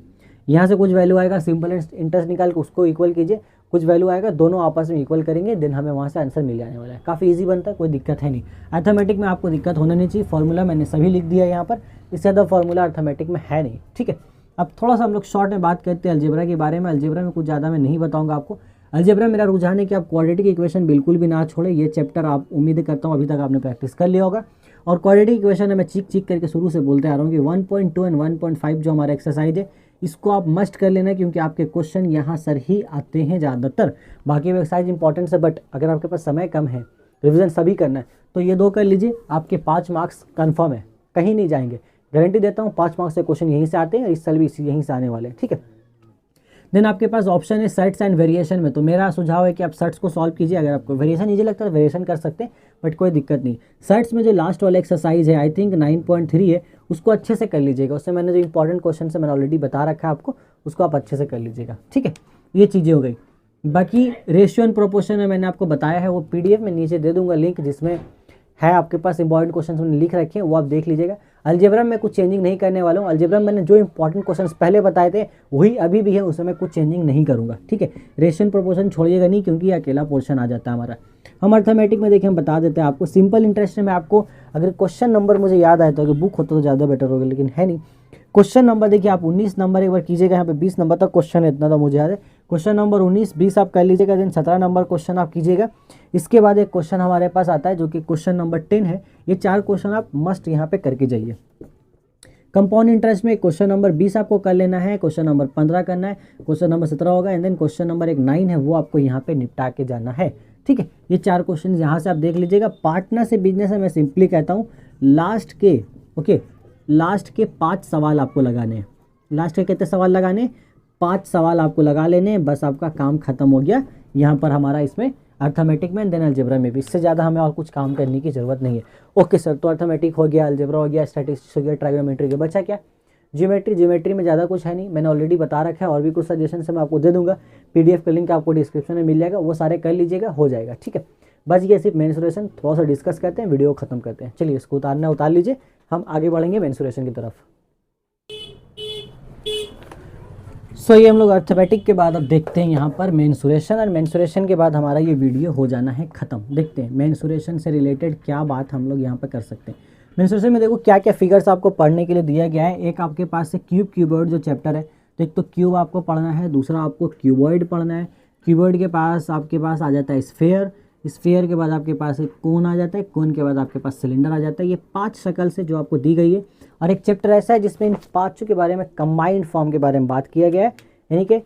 [SPEAKER 1] यहाँ से कुछ वैल्यू आएगा, सिंपल इंटरेस्ट निकाल के उसको इक्वल कीजिए, कुछ वैल्यू आएगा, दोनों आपस में इक्वल करेंगे, देन हमें वहाँ से आंसर मिल जाने वाला है। काफ़ी इजी बनता है, कोई दिक्कत है नहीं। अर्थमेटिक में आपको दिक्कत होना नहीं चाहिए। फॉर्मूला मैंने सभी लिख दिया यहाँ पर, इससे ज़्यादा फॉर्मूला अर्थमेटिक में है नहीं, ठीक है। अब थोड़ा सा हम लोग शॉर्ट में बात करते हैं अलजेब्रा के बारे में। अलजेब्रा में कुछ ज़्यादा मैं नहीं बताऊँगा आपको। अलजेब्रा मेरा रुझान है कि आप क्वाड्रेटिक इक्वेशन बिल्कुल भी ना छोड़े। ये चैप्टर आप उम्मीद करता हूँ अभी तक आपने प्रैक्टिस कर लिया होगा। और क्वाड्रेटिक इक्वेशन है, मैं चीक करके शुरू से बोलते आ रहा हूँ कि 1.2 और 1.5 जो हमारा एक्सरसाइज है, इसको आप मस्ट कर लेना, क्योंकि आपके क्वेश्चन यहाँ सर ही आते हैं ज़्यादातर। बाकी एक्सरसाइज इंपॉर्टेंट है, बट अगर आपके पास समय कम है, रिवीजन सभी करना है, तो ये 2 कर लीजिए, आपके 5 मार्क्स कन्फर्म है, कहीं नहीं जाएंगे। गारंटी देता हूँ 5 मार्क्स से क्वेश्चन यहीं से आते हैं, इस साल भी यहीं से आने वाले हैं, ठीक है। देन आपके पास ऑप्शन है सेट्स एंड वेरिएशन में। तो मेरा सुझाव है कि आप सेट्स को सॉल्व कीजिए। अगर आपको वेरिएशन ईजी लगता है तो वेरिएशन कर सकते हैं, बट कोई दिक्कत नहीं। सेट्स में जो लास्ट वाला एक्सरसाइज है, आई थिंक 9.3 है, उसको अच्छे से कर लीजिएगा। उससे मैंने जो इंपॉर्टेंट क्वेश्चन है मैंने ऑलरेडी बता रखा है आपको, उसको आप अच्छे से कर लीजिएगा, ठीक है। ये चीज़ें हो गई। बाकी रेशियो एंड प्रोपोर्शन में मैंने आपको बताया है, वो PDF में नीचे दे दूंगा लिंक, जिसमें है आपके पास इंपॉर्टेंट क्वेश्चन मैंने लिख रखे हैं, वो आप देख लीजिएगा। अलजेब्रा में कुछ चेंजिंग नहीं करने वाला हूँ। अलजेब्रा में मैंने जो इंपॉर्टेंट क्वेश्चंस पहले बताए थे वही अभी भी है, उसमें मैं कुछ चेंजिंग नहीं करूँगा, ठीक है। रेशियो प्रोपोर्शन छोड़िएगा नहीं, क्योंकि ये अकेला पोर्शन आ जाता है हमारा। हम अर्थमेटिक में देखिए, हम बता देते हैं आपको। सिंपल इंटरेस्ट में आपको अगर क्वेश्चन नंबर मुझे याद आया तो, अगर बुक होता तो ज़्यादा बेटर होगा, लेकिन है नहीं। क्वेश्चन नंबर देखिए आप 19 नंबर एक बार कीजिएगा, यहाँ पे 20 नंबर तक क्वेश्चन है, इतना तो मुझे याद है। क्वेश्चन नंबर 19, 20 आप कर लीजिएगा, देन 17 नंबर क्वेश्चन आप कीजिएगा। इसके बाद एक क्वेश्चन हमारे पास आता है जो कि क्वेश्चन नंबर 10 है। ये 4 क्वेश्चन आप मस्ट यहाँ पे करके जाइए। कंपाउंड इंटरेस्ट में क्वेश्चन नंबर 20 आपको कर लेना है, क्वेश्चन नंबर 15 करना है, क्वेश्चन नंबर 17 होगा, एंड देन क्वेश्चन नंबर 9 है, वो आपको यहाँ पे निपटा के जाना है, ठीक है। ये 4 क्वेश्चन यहाँ से आप देख लीजिएगा। पार्टनर से बिजनेस है, मैं सिंपली कहता हूँ लास्ट के 5 सवाल आपको लगाने हैं। लास्ट के कितने सवाल लगाने? 5 सवाल आपको लगा लेने, बस आपका काम खत्म हो गया यहाँ पर हमारा, इसमें अर्थमेटिक में, देन अलजेब्रा में भी। इससे ज़्यादा हमें और कुछ काम करने की ज़रूरत नहीं है। ओके सर, तो अर्थमेटिक हो गया, अलजेब्रा हो गया, स्टैटिस्टिक्स हो गया, ट्राइगोनोमेट्री के बचा क्या? ज्योमेट्री में ज़्यादा कुछ है नहीं, मैंने ऑलरेडी बता रखा है। और भी कुछ सजेशन से मैं आपको दे दूंगा, PDF का लिंक आपको डिस्क्रिप्शन में मिल जाएगा, वो सारे कर लीजिएगा, हो जाएगा, ठीक है। बच गया सिर्फ मेंसुरेशन, थोड़ा सा डिस्कस करते हैं, वीडियो खत्म करते हैं। चलिए इसको उतार लीजिए, हम आगे बढ़ेंगे मेंसुरेशन की तरफ। सो ये हम लोग अर्थमेटिक के बाद अब देखते हैं यहाँ पर मेंसुरेशन, और मेंसुरेशन के बाद हमारा ये वीडियो हो जाना है ख़त्म। देखते हैं मेंसुरेशन से रिलेटेड क्या बात हम लोग यहाँ पर कर सकते हैं। मेंसुरेशन में देखो क्या क्या फिगर्स आपको पढ़ने के लिए दिया गया है। एक आपके पास से क्यूबॉइड जो चैप्टर है, तो एक तो क्यूब आपको पढ़ना है, दूसरा आपको क्यूबॉइड पढ़ना है। क्यूबॉइड के पास आपके पास आ जाता है स्फेयर के बाद आपके पास एक कोन आ जाता है, कोन के बाद आपके पास सिलेंडर आ जाता है। ये 5 शक्ल से जो आपको दी गई है। और एक चैप्टर ऐसा है जिसमें इन 5 के बारे में कंबाइंड फॉर्म के बारे में बात किया गया है, यानी कि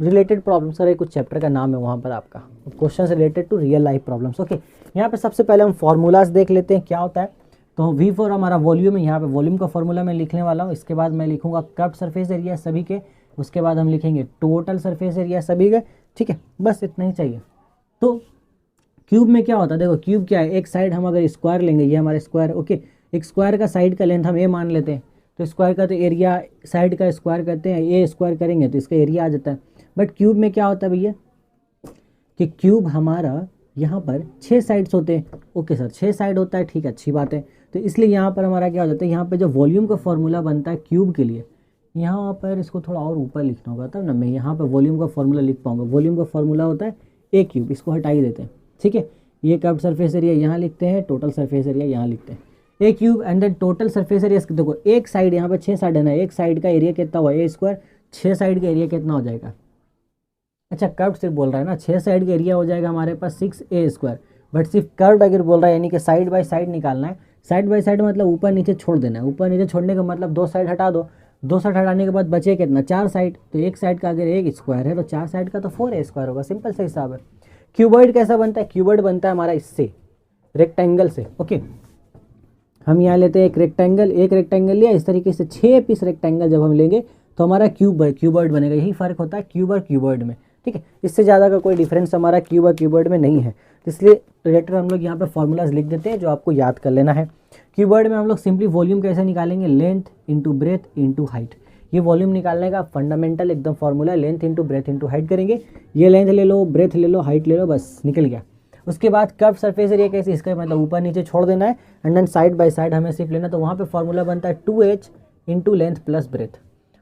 [SPEAKER 1] रिलेटेड प्रॉब्लम्स। सर कुछ चैप्टर का नाम है वहाँ पर आपका, question related to real life problems. Okay, यहाँ पे सबसे पहले हम फार्मूलाज देख लेते हैं क्या होता है। तो V4 हमारा वॉल्यूम है, यहाँ पे वॉल्यूम का फॉर्मूला मैं लिखने वाला हूँ। इसके बाद मैं लिखूंगा कर्व्ड सरफेस एरिया सभी के, उसके बाद हम लिखेंगे टोटल सरफेस एरिया सभी के, ठीक है। बस इतना ही चाहिए। तो क्यूब में क्या होता है, देखो क्यूब क्या है, एक साइड हम अगर स्क्वायर लेंगे, ये हमारे स्क्वायर, ओके, एक स्क्वायर का साइड का लेंथ हम ए मान लेते हैं, तो स्क्वायर का तो एरिया साइड का स्क्वायर करते हैं, ए स्क्वायर करेंगे तो इसका एरिया आ जाता है। बट क्यूब में क्या होता है भैया कि क्यूब हमारा यहाँ पर 6 साइड्स होते हैं। ओके सर 6 साइड होता है, ठीक है, अच्छी बात है। तो इसलिए यहाँ पर हमारा क्या हो जाता है, यहाँ पे जो वॉल्यूम का फॉर्मूला बनता है क्यूब के लिए, यहाँ पर इसको थोड़ा और ऊपर लिखना होगा तब ना मैं यहाँ पर वॉल्यूम का फॉर्मूला लिख पाऊंगा। वॉल्यूम का फॉर्मूला होता है ए क्यूब, इसको हटा ही देते हैं, ठीक है। ये कर्व्ड सरफेस एरिया यहाँ लिखते हैं, टोटल सरफेस एरिया यहाँ लिखते हैं a cube, and then total surface area. देखो एक साइड यहाँ पर 6 साइड है ना, एक साइड का एरिया कितना हुआ ए स्क्वायर, 6 साइड का एरिया कितना हो जाएगा। अच्छा कर्व सिर्फ बोल रहा है ना, 6 साइड का एरिया हो जाएगा हमारे पास 6a², बट सिर्फ कर्व अगर बोल रहा है यानी कि साइड बाय साइड निकालना है। साइड बाय साइड मतलब ऊपर नीचे छोड़ देना है। ऊपर नीचे छोड़ने का मतलब 2 साइड हटा दो, 2 साइड हटाने के बाद बचे कितना, 4 साइड। तो एक साइड का अगर एक स्क्वायर है तो 4 साइड का तो 4a² होगा, सिंपल सा हिसाब है। क्यूबॉइड कैसा बनता है, क्यूबॉइड बनता है हमारा इससे, रेक्टेंगल से। ओके हम यहाँ लेते हैं एक रेक्टेंगल, एक रेक्टेंगल लिया, इस तरीके से 6 पीस रेक्टेंगल जब हम लेंगे तो हमारा क्यूबॉइड बनेगा। यही फर्क होता है क्यूब और क्यूबॉइड में, ठीक है। इससे ज़्यादा का कोई डिफरेंस हमारा क्यूब और क्यूबॉइड में नहीं है। तो इसलिए रिलेटेड हम लोग यहाँ पे फॉर्मूलाज लिख देते हैं जो आपको याद कर लेना है। क्यूबॉइड में हम लोग सिंपली वॉल्यूम कैसे निकालेंगे, length into breadth into height. ये वॉल्यूम निकालने का फंडामेंटल एकदम फॉर्मूला है, length into breadth into height करेंगे। ये लेंथ ले लो, ब्रेथ ले लो, हाइट ले लो, बस निकल गया। उसके बाद कर्व सरफेस एरिया कैसे, इसका मतलब ऊपर नीचे छोड़ देना है, and then side by side हमें सिर्फ लेना। तो वहाँ पे फॉर्मूला बनता है 2h into length plus breadth.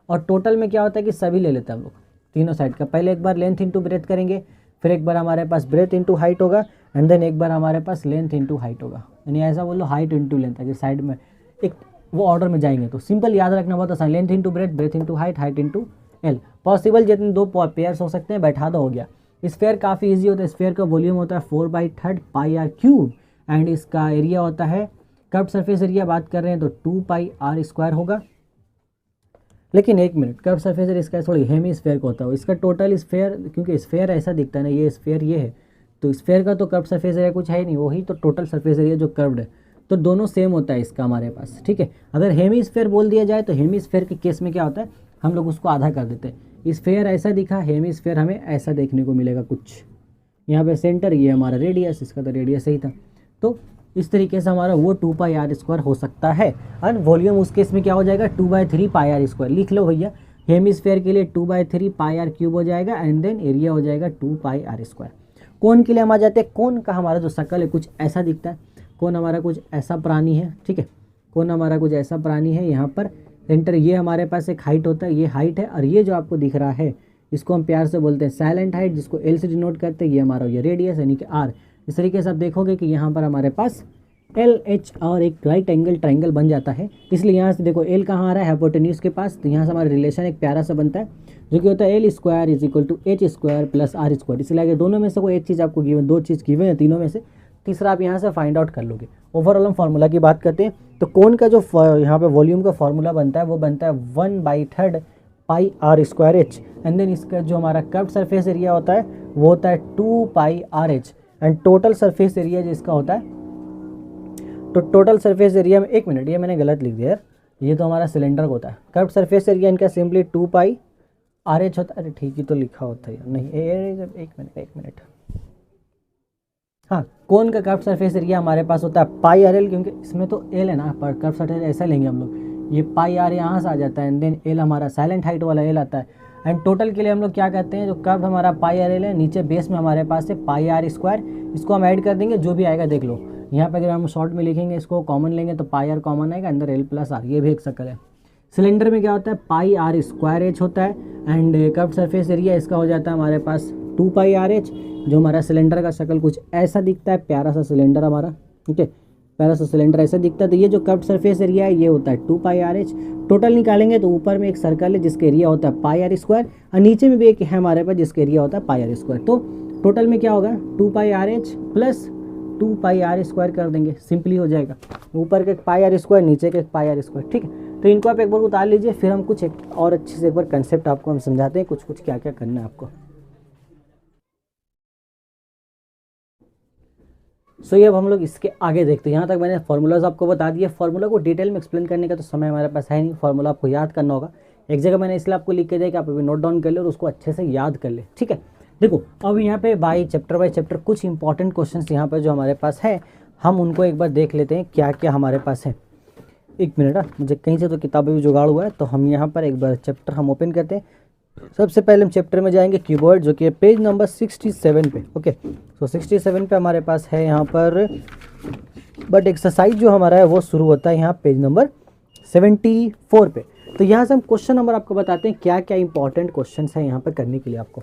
[SPEAKER 1] और टोटल में क्या होता है कि सभी ले लेते हैं हम लोग तीनों साइड का। पहले एक बार लेंथ इंटू ब्रेथ करेंगे, फिर एक बार हमारे पास ब्रेथ इंटू हाइट होगा, एंड देन एक बार हमारे पास लेंथ इंटू हाइट होगा। यानी ऐसा बोलो हाइट इंटू लेंथ, अगर साइड में एक वो ऑर्डर में जाएंगे तो सिंपल याद रखना बहुत आसान, length into breadth, breath into height, height into L. Possible जितने 2 पेयर्स हो सकते हैं बैठा दो, हो गया। स्फेयर काफ़ी इजी होता है। स्फेयर का वॉल्यूम होता है 4/3 πr³ एंड इसका एरिया होता है, कर्व्ड सरफेस एरिया बात कर रहे हैं तो 2πr² होगा। लेकिन एक मिनट, कर्व सरफेस एरिया इसका थोड़ी हेमी स्फेयर का होता है, इसका टोटल स्फेयर, क्योंकि स्फेयर ऐसा दिखता है ना, ये स्फेयर ये है, तो स्फेयर का तो कर्व सरफेस एरिया कुछ है ही नहीं, वही तो टोटल सरफेस एरिया जो कर्व्ड है, तो दोनों सेम होता है इसका हमारे पास, ठीक है। अगर हेमी स्फेयर बोल दिया जाए तो हेमी स्फेयर के केस में क्या होता है, हम लोग उसको आधा कर देते हैं। स्फेयर ऐसा दिखा, हेमी स्फेयर हमें ऐसा देखने को मिलेगा कुछ। यहाँ पे सेंटर, ये हमारा रेडियस, इसका तो रेडियस सही था। तो इस तरीके से हमारा वो 2πr² हो सकता है। और वॉल्यूम उस केस में क्या हो जाएगा, 2/3 πr²। लिख लो भैया, हेमिस्फेयर के लिए 2/3 πr³ हो जाएगा, एंड देन एरिया हो जाएगा 2πr²। कोन के लिए हम आ जाते हैं। कोन का हमारा जो शक्ल है कुछ ऐसा दिखता है। कोन हमारा कुछ ऐसा प्राणी है, ठीक है। कोन हमारा कुछ ऐसा प्राणी है। यहाँ पर सेंटर, ये हमारे पास एक हाइट होता है, ये हाइट है, और ये जो आपको दिख रहा है इसको हम प्यार से बोलते हैं साइलेंट हाइट, जिसको एल से डिनोट करते हैं। ये हमारा ये रेडियस यानी कि आर। इस तरीके से आप देखोगे कि यहाँ पर हमारे पास एल एच और एक राइट एंगल ट्राइंगल बन जाता है। इसलिए यहाँ से देखो एल कहाँ आ रहा है, हाइपोटेन्यूज के पास, तो यहाँ से हमारा रिलेशन एक प्यारा सा बनता है जो कि होता है L² = H² + R²। इसलिए अगर दोनों में से कोई एक चीज़ आपको गिवन, 2 चीज़ गिवन है तीनों में से, तीसरा आप यहाँ से फाइंड आउट कर लोगे। ओवरऑल हम फार्मूला की बात करते हैं तो कोन का जो यहाँ पे वॉल्यूम का फार्मूला बनता है वो बनता है 1/3 πr²h, एंड देन इसका जो हमारा कर्व्ड सरफेस एरिया होता है वो होता है 2πrh, and total surface area जिसका होता है, तो टोटल सरफेस एरिया में, एक मिनट ये मैंने गलत लिख दिया यार, ये तो हमारा सिलेंडर का होता है। कर्व्ड सरफेस एरिया इनका सिंपली 2πrh होता है। अरे ठीक ही तो लिखा होता है नहीं, एक मिनट हाँ, कोन का कर्व्ड सरफेस एरिया हमारे पास होता है πrl, क्योंकि इसमें तो एल है ना, पर कर्व्ड सरफेस ऐसा लेंगे हम लोग, ये πr यहाँ से आ जाता है, एंड देन एल हमारा साइलेंट हाइट वाला एल आता है। एंड टोटल के लिए हम लोग क्या कहते हैं, जो कर्व हमारा πrl है, नीचे बेस में हमारे पास है πr², इसको हम ऐड कर देंगे, जो भी आएगा देख लो। यहाँ पे अगर हम शॉर्ट में लिखेंगे, इसको कॉमन लेंगे तो πr कॉमन आएगा, अंदर l + r, ये भी एक सर्कल है। सिलेंडर में क्या होता है, πr² होता है, एंड कर्व्ड सरफेस एरिया इसका हो जाता है हमारे पास 2πrh। जो हमारा सिलेंडर का शक्ल कुछ ऐसा दिखता है, प्यारा सा सिलेंडर हमारा, ठीक है, प्यारा सा सिलेंडर ऐसा दिखता है। तो ये जो कर्व्ड सरफेस एरिया है ये होता है 2πrh। टोटल निकालेंगे तो ऊपर में एक सर्कल है जिसका एरिया होता है πr², और नीचे में भी एक है हमारे पास जिसका एरिया होता है πr²। तो टोटल में क्या होगा, 2πrh + 2πr² कर देंगे, सिंपली हो जाएगा। ऊपर के πr², नीचे के πr², ठीक है। तो इनको आप एक बार उतार लीजिए, फिर हम कुछ एक और अच्छे से एक बार कंसेप्ट आपको हम समझाते हैं, कुछ क्या क्या करना है आपको। सो ये अब हम लोग इसके आगे देखते हैं। यहाँ तक मैंने फार्मूलाज आपको बता दिए। फार्मूला को डिटेल में एक्सप्लेन करने का तो समय हमारे पास है नहीं, फार्मूला आपको याद करना होगा। एक जगह मैंने इसलिए आपको लिख के दिया कि आप अभी नोट डाउन कर ले और उसको अच्छे से याद कर ले, ठीक है। देखो अब यहाँ पे बाय चैप्टर कुछ इंपॉर्टेंट क्वेश्चंस यहाँ पे जो हमारे पास है, हम उनको एक बार देख लेते हैं क्या क्या हमारे पास है। एक मिनट, मुझे कहीं से तो किताबें भी जुगाड़ हुआ है, तो हम यहाँ पर एक बार चैप्टर हम ओपन करते हैं। सबसे पहले हम चैप्टर में जाएंगे कीबोर्ड, जो कि है पेज नंबर 67 पे। ओके, तो 67 पे हमारे पास है यहाँ पर, बट एक्सरसाइज जो हमारा है वो शुरू होता है यहाँ पेज नंबर 74 पे। तो यहाँ से हम क्वेश्चन नंबर आपको बताते हैं क्या क्या इंपॉर्टेंट क्वेश्चन है यहाँ पर करने के लिए आपको।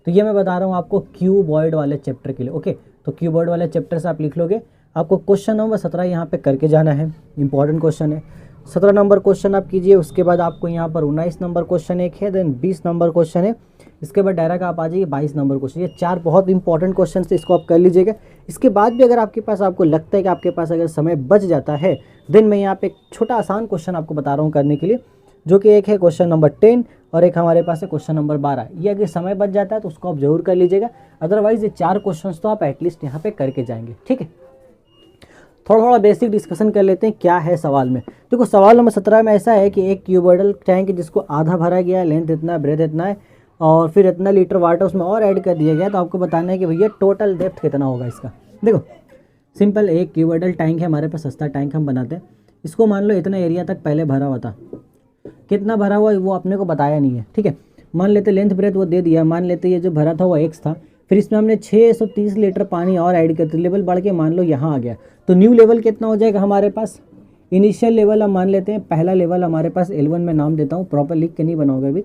[SPEAKER 1] तो ये मैं बता रहा हूँ आपको क्यूबॉइड वाले चैप्टर के लिए। ओके, तो क्यूबॉइड वाले चैप्टर से आप लिख लोगे, आपको क्वेश्चन नंबर 17 यहाँ पे करके जाना है, इंपॉर्टेंट क्वेश्चन है। 17 नंबर क्वेश्चन आप कीजिए, उसके बाद आपको यहाँ पर 19 नंबर क्वेश्चन एक है, देन 20 नंबर क्वेश्चन है, इसके बाद डायरेक्ट आप आ जाइए 22 नंबर क्वेश्चन। ये 4 बहुत इंपॉर्टेंट क्वेश्चन थे, इसको आप कर लीजिएगा। इसके बाद भी अगर आपके पास, आपको लगता है कि आपके पास अगर समय बच जाता है, देन मैं यहाँ पे एक छोटा आसान क्वेश्चन आपको बता रहा हूँ करने के लिए, जो कि एक है क्वेश्चन नंबर 10 और एक हमारे पास है क्वेश्चन नंबर 12। ये अगर समय बच जाता है तो उसको आप जरूर कर लीजिएगा, अदरवाइज ये 4 क्वेश्चन तो आप एटलीस्ट यहाँ पे करके जाएंगे। ठीक है, थोड़ा बेसिक डिस्कशन कर लेते हैं क्या है सवाल में। देखो सवाल नंबर 17 में ऐसा है कि एक क्यूबॉइडल टैंक है जिसको आधा भरा गया है, लेंथ इतना है, ब्रेथ इतना है, और फिर इतना लीटर वाटर उसमें और ऐड कर दिया गया। तो आपको बताना है कि भैया टोटल डेप्थ कितना होगा इसका। देखो सिंपल, एक क्यूबॉइडल टैंक है हमारे पास, सस्ता टैंक हम बनाते हैं। इसको मान लो इतना एरिया तक पहले भरा हुआ था, कितना भरा हुआ वो अपने को बताया नहीं है। ठीक है, मान लेते लेंथ ब्रेथ वो दे दिया, मान लेते ये जो भरा था वो x था, फिर इसमें हमने 630 लीटर पानी और ऐड कर दिया, लेवल बढ़ के मान लो यहाँ आ गया। तो न्यू लेवल कितना हो जाएगा हमारे पास, इनिशियल लेवल हम मान लेते हैं, पहला लेवल हमारे पास L1 में नाम देता हूँ, प्रॉपर लिख के नहीं बनाओगे अभी,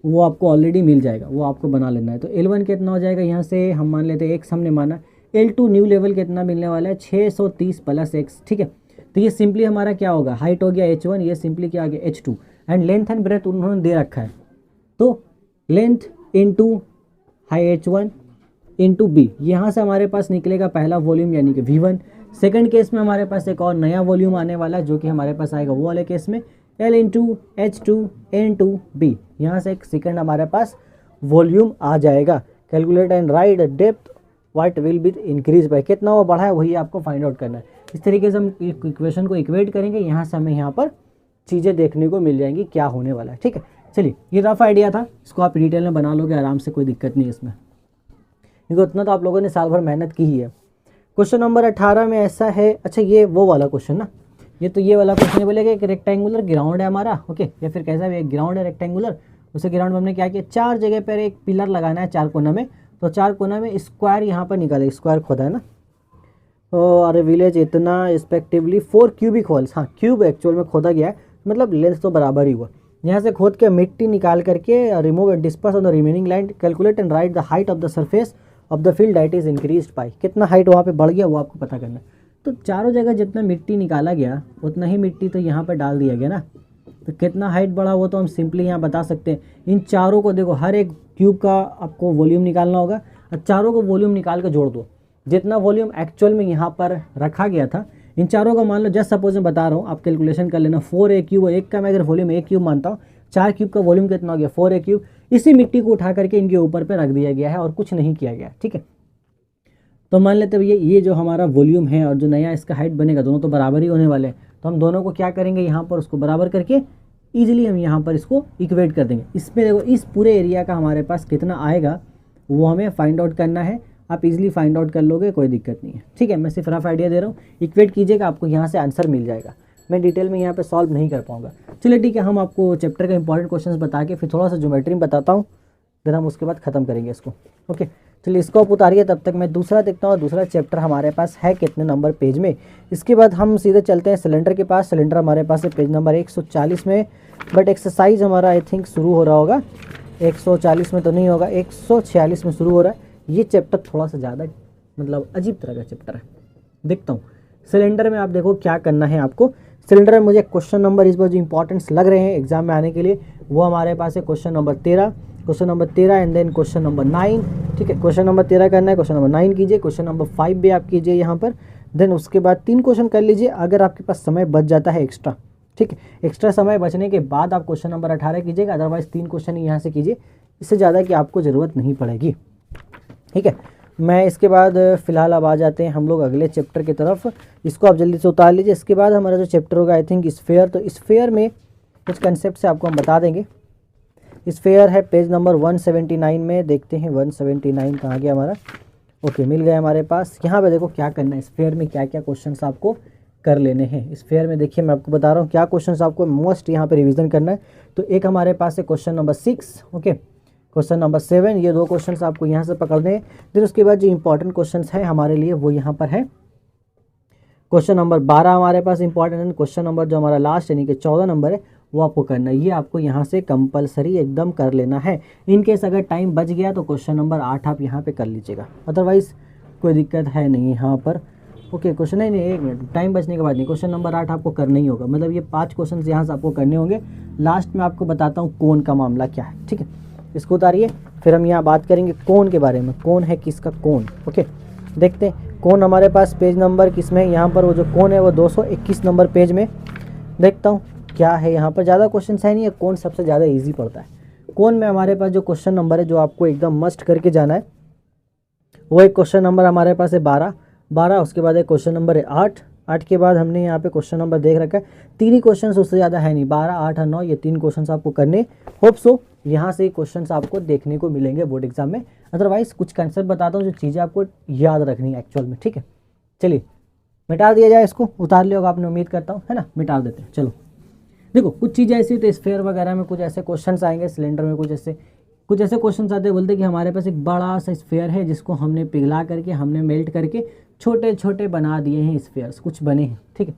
[SPEAKER 1] वो आपको ऑलरेडी मिल जाएगा, वो आपको बना लेना है। तो L1 कितना हो जाएगा, यहाँ से हम मान लेते हैं x हमने माना, L2 न्यू लेवल कितना मिलने वाला है 630 प्लस x। ठीक है, तो ये सिंपली हमारा क्या होगा, हाइट हो गया h1, ये सिंपली क्या आ गया h2, and length and breadth उन्होंने दे रखा है। तो length into high h1 into B, यहाँ से हमारे पास निकलेगा पहला वॉल्यूम यानी कि V1। सेकंड केस में हमारे पास एक और नया वॉल्यूम आने वाला है, जो कि हमारे पास आएगा वो वाले केस में L into H2 into B, यहाँ से एक सेकंड हमारे पास वॉल्यूम आ जाएगा। Calculate and right depth what will be increase by, कितना वो बढ़ा है वही आपको फाइंड आउट करना है। इस तरीके से हम इक्वेशन को इक्वेट करेंगे, यहाँ से हमें यहाँ पर चीज़ें देखने को मिल जाएंगी क्या होने वाला है। ठीक है, चलिए ये रफ आइडिया था, इसको आप डिटेल में बना लोगे आराम से, कोई दिक्कत नहीं है इसमें, क्योंकि उतना तो आप लोगों ने साल भर मेहनत की ही है। क्वेश्चन नंबर 18 में ऐसा है, अच्छा ये वो वाला क्वेश्चन ना, ये वाला क्वेश्चन बोलेगा एक रेक्टेंगुलर ग्राउंड है हमारा। ओके, या फिर कैसा भी एक ग्राउंड है रेक्टेंगुलर, उसे ग्राउंड में हमने क्या किया, 4 जगह पर एक पिलर लगाना है 4 कोना में। तो 4 कोना में स्क्वायर यहाँ पर निकाले, स्क्वायर खोदा है ना, और विलेज इतना रिस्पेक्टिवली 4 क्यूबिक होल्स, हाँ क्यूब एक्चुअल में खोदा गया है, मतलब लेंथ तो बराबर ही हुआ। यहाँ से खोद के मिट्टी निकाल करके remove and disperse on the remaining land, calculate and right the height of the surface of the field that is increased by, कितना हाइट वहाँ पे बढ़ गया वो आपको पता करना है। तो चारों जगह जितना मिट्टी निकाला गया उतना ही मिट्टी तो यहाँ पर डाल दिया गया ना, तो कितना हाइट बढ़ा वो तो हम सिंपली यहाँ बता सकते हैं। इन चारों को देखो, हर एक क्यूब का आपको वॉल्यूम निकालना होगा, और चारों को वॉल्यूम निकाल के जोड़ दो, जितना वॉल्यूम एक्चुअल में यहाँ पर रखा गया था इन चारों का मान लो, जस्ट सपोज मैं बता रहा हूँ, आप कैलकुलेशन कर लेना। 4a क्यूब, एक का मैं अगर वॉल्यूम a क्यूब मानता हूँ, 4 क्यूब का वॉल्यूम कितना हो गया 4a क्यूब। इसी मिट्टी को उठा करके इनके ऊपर पे रख दिया गया है और कुछ नहीं किया गया। ठीक है, तो मान लेते हैं ये जो हमारा वॉल्यूम है और जो नया इसका हाइट बनेगा, दोनों तो बराबर ही होने वाले हैं। तो हम दोनों को क्या करेंगे, यहाँ पर उसको बराबर करके ईजिली हम यहाँ पर इसको इक्वेट कर देंगे। इसमें देखो इस पूरे एरिया का हमारे पास कितना आएगा वो हमें फाइंड आउट करना है। आप इजीली फाइंड आउट कर लोगे, कोई दिक्कत नहीं है। ठीक है, मैं सिर्फ रफ आइडिया दे रहा हूँ, इक्वेट कीजिएगा, आपको यहाँ से आंसर मिल जाएगा। मैं डिटेल में यहाँ पे सॉल्व नहीं कर पाऊँगा। चलिए ठीक है, हम आपको चैप्टर का इंपॉर्टेंट क्वेश्चंस बता के फिर थोड़ा सा ज्योमेट्री में बताता हूँ, फिर हम उसके बाद ख़त्म करेंगे इसको। ओके, चलिए इसको आप उतारिए, तब तक मैं दूसरा देखता हूँ। दूसरा चैप्टर हमारे पास है कितने नंबर पेज में। इसके बाद हम सीधे चलते हैं सिलेंडर के पास। सिलेंडर हमारे पास है पेज नंबर 140 में, बट एक्सरसाइज हमारा आई थिंक शुरू हो रहा होगा 140 में तो नहीं होगा, 146 में शुरू हो रहा है। ये चैप्टर थोड़ा सा ज़्यादा मतलब अजीब तरह का चैप्टर है। देखता हूँ सिलेंडर में, आप देखो क्या करना है आपको। सिलेंडर में मुझे क्वेश्चन नंबर इस बार जो इंपॉर्टेंट्स लग रहे हैं एग्जाम में आने के लिए, वो हमारे पास है question number 13 and then question number 9। ठीक है, क्वेश्चन नंबर 13 करना है, क्वेश्चन नंबर 9 कीजिए, क्वेश्चन नंबर 5 भी आप कीजिए यहाँ पर। देन उसके बाद 3 क्वेश्चन कर लीजिए अगर आपके पास समय बच जाता है एक्स्ट्रा। ठीक है, एक्स्ट्रा समय बचने के बाद आप क्वेश्चन नंबर 18 कीजिएगा, अदरवाइज 3 क्वेश्चन यहाँ से कीजिए, इससे ज़्यादा की आपको ज़रूरत नहीं पड़ेगी। ठीक है, मैं इसके बाद फिलहाल अब आ जाते हैं हम लोग अगले चैप्टर की तरफ। इसको आप जल्दी से उतार लीजिए। इसके बाद हमारा जो चैप्टर होगा आई थिंक स्फीयर, तो स्फीयर में कुछ कंसेप्ट से आपको हम बता देंगे। स्फीयर है पेज नंबर 179 में, देखते हैं 179 कहाँ गया हमारा। ओके, मिल गया हमारे पास। यहाँ पे देखो क्या करना है, स्फीयर में क्या क्या क्वेश्चंस आपको कर लेने हैं। स्फीयर में देखिए मैं आपको बता रहा हूँ क्या क्वेश्चंस आपको मोस्ट यहाँ पे रिवीजन करना है। तो एक हमारे पास है question number 6। Okay, question number 7, ये 2 क्वेश्चंस आपको यहाँ से पकड़ने हैं। फिर उसके बाद जो इंपॉर्टेंट क्वेश्चंस हैं हमारे लिए वो यहाँ पर है क्वेश्चन नंबर 12 हमारे पास इंपॉर्टेंट है। क्वेश्चन नंबर जो हमारा लास्ट यानी कि 14 नंबर है वो आपको करना है, ये आपको यहाँ से कंपलसरी एकदम कर लेना है। इनकेस अगर टाइम बच गया तो क्वेश्चन नंबर 8 आप यहाँ पे कर लीजिएगा, अदरवाइज़ कोई दिक्कत है नहीं यहाँ पर। ओके, क्वेश्चन नहीं 1 मिनट, टाइम बचने के बाद नहीं, क्वेश्चन नंबर 8 आपको करना ही होगा। मतलब ये 5 क्वेश्चन यहाँ से आपको करने होंगे। लास्ट में आपको बताता हूँ कोन का मामला क्या है, ठीक है। इसको उतारिए, फिर हम यहाँ बात करेंगे कोन के बारे में। कोन है किसका? कोन। ओके, देखते हैं कोन हमारे पास पेज नंबर किस में है। यहाँ पर वो जो कोन है वो 221 नंबर पेज में। देखता हूँ क्या है यहाँ पर। ज़्यादा क्वेश्चन है नहीं है, कोन सबसे ज़्यादा ईजी पड़ता है। कोन में हमारे पास जो क्वेश्चन नंबर है जो आपको एकदम मस्ट करके जाना है वो एक क्वेश्चन नंबर हमारे पास है 12, उसके बाद एक क्वेश्चन नंबर है 8 के बाद हमने यहाँ पे क्वेश्चन नंबर देख रखा है। 3 ही क्वेश्चन, उससे ज़्यादा है नहीं, 12, 8 और 9 ये 3 क्वेश्चन आपको करने। होप सो यहाँ से क्वेश्चन आपको देखने को मिलेंगे बोर्ड एग्जाम में। अदरवाइज़ कुछ कंसेप्ट बताता हूँ जो चीज़ें आपको याद रखनी है एक्चुअल में, ठीक है। चलिए मिटा दिया जाए इसको, उतार लिया होगा आपने, उम्मीद करता हूँ, है ना। मिटा देते हैं। चलो देखो, कुछ चीज़ें ऐसी तो स्फीयर वगैरह में कुछ ऐसे क्वेश्चंस आएंगे, सिलेंडर में कुछ ऐसे क्वेश्चंस आते हैं। बोलते कि हमारे पास एक बड़ा सा स्फीयर है जिसको हमने पिघला करके, हमने मेल्ट करके छोटे छोटे बना दिए हैं स्फीयर्स, कुछ बने हैं, ठीक है।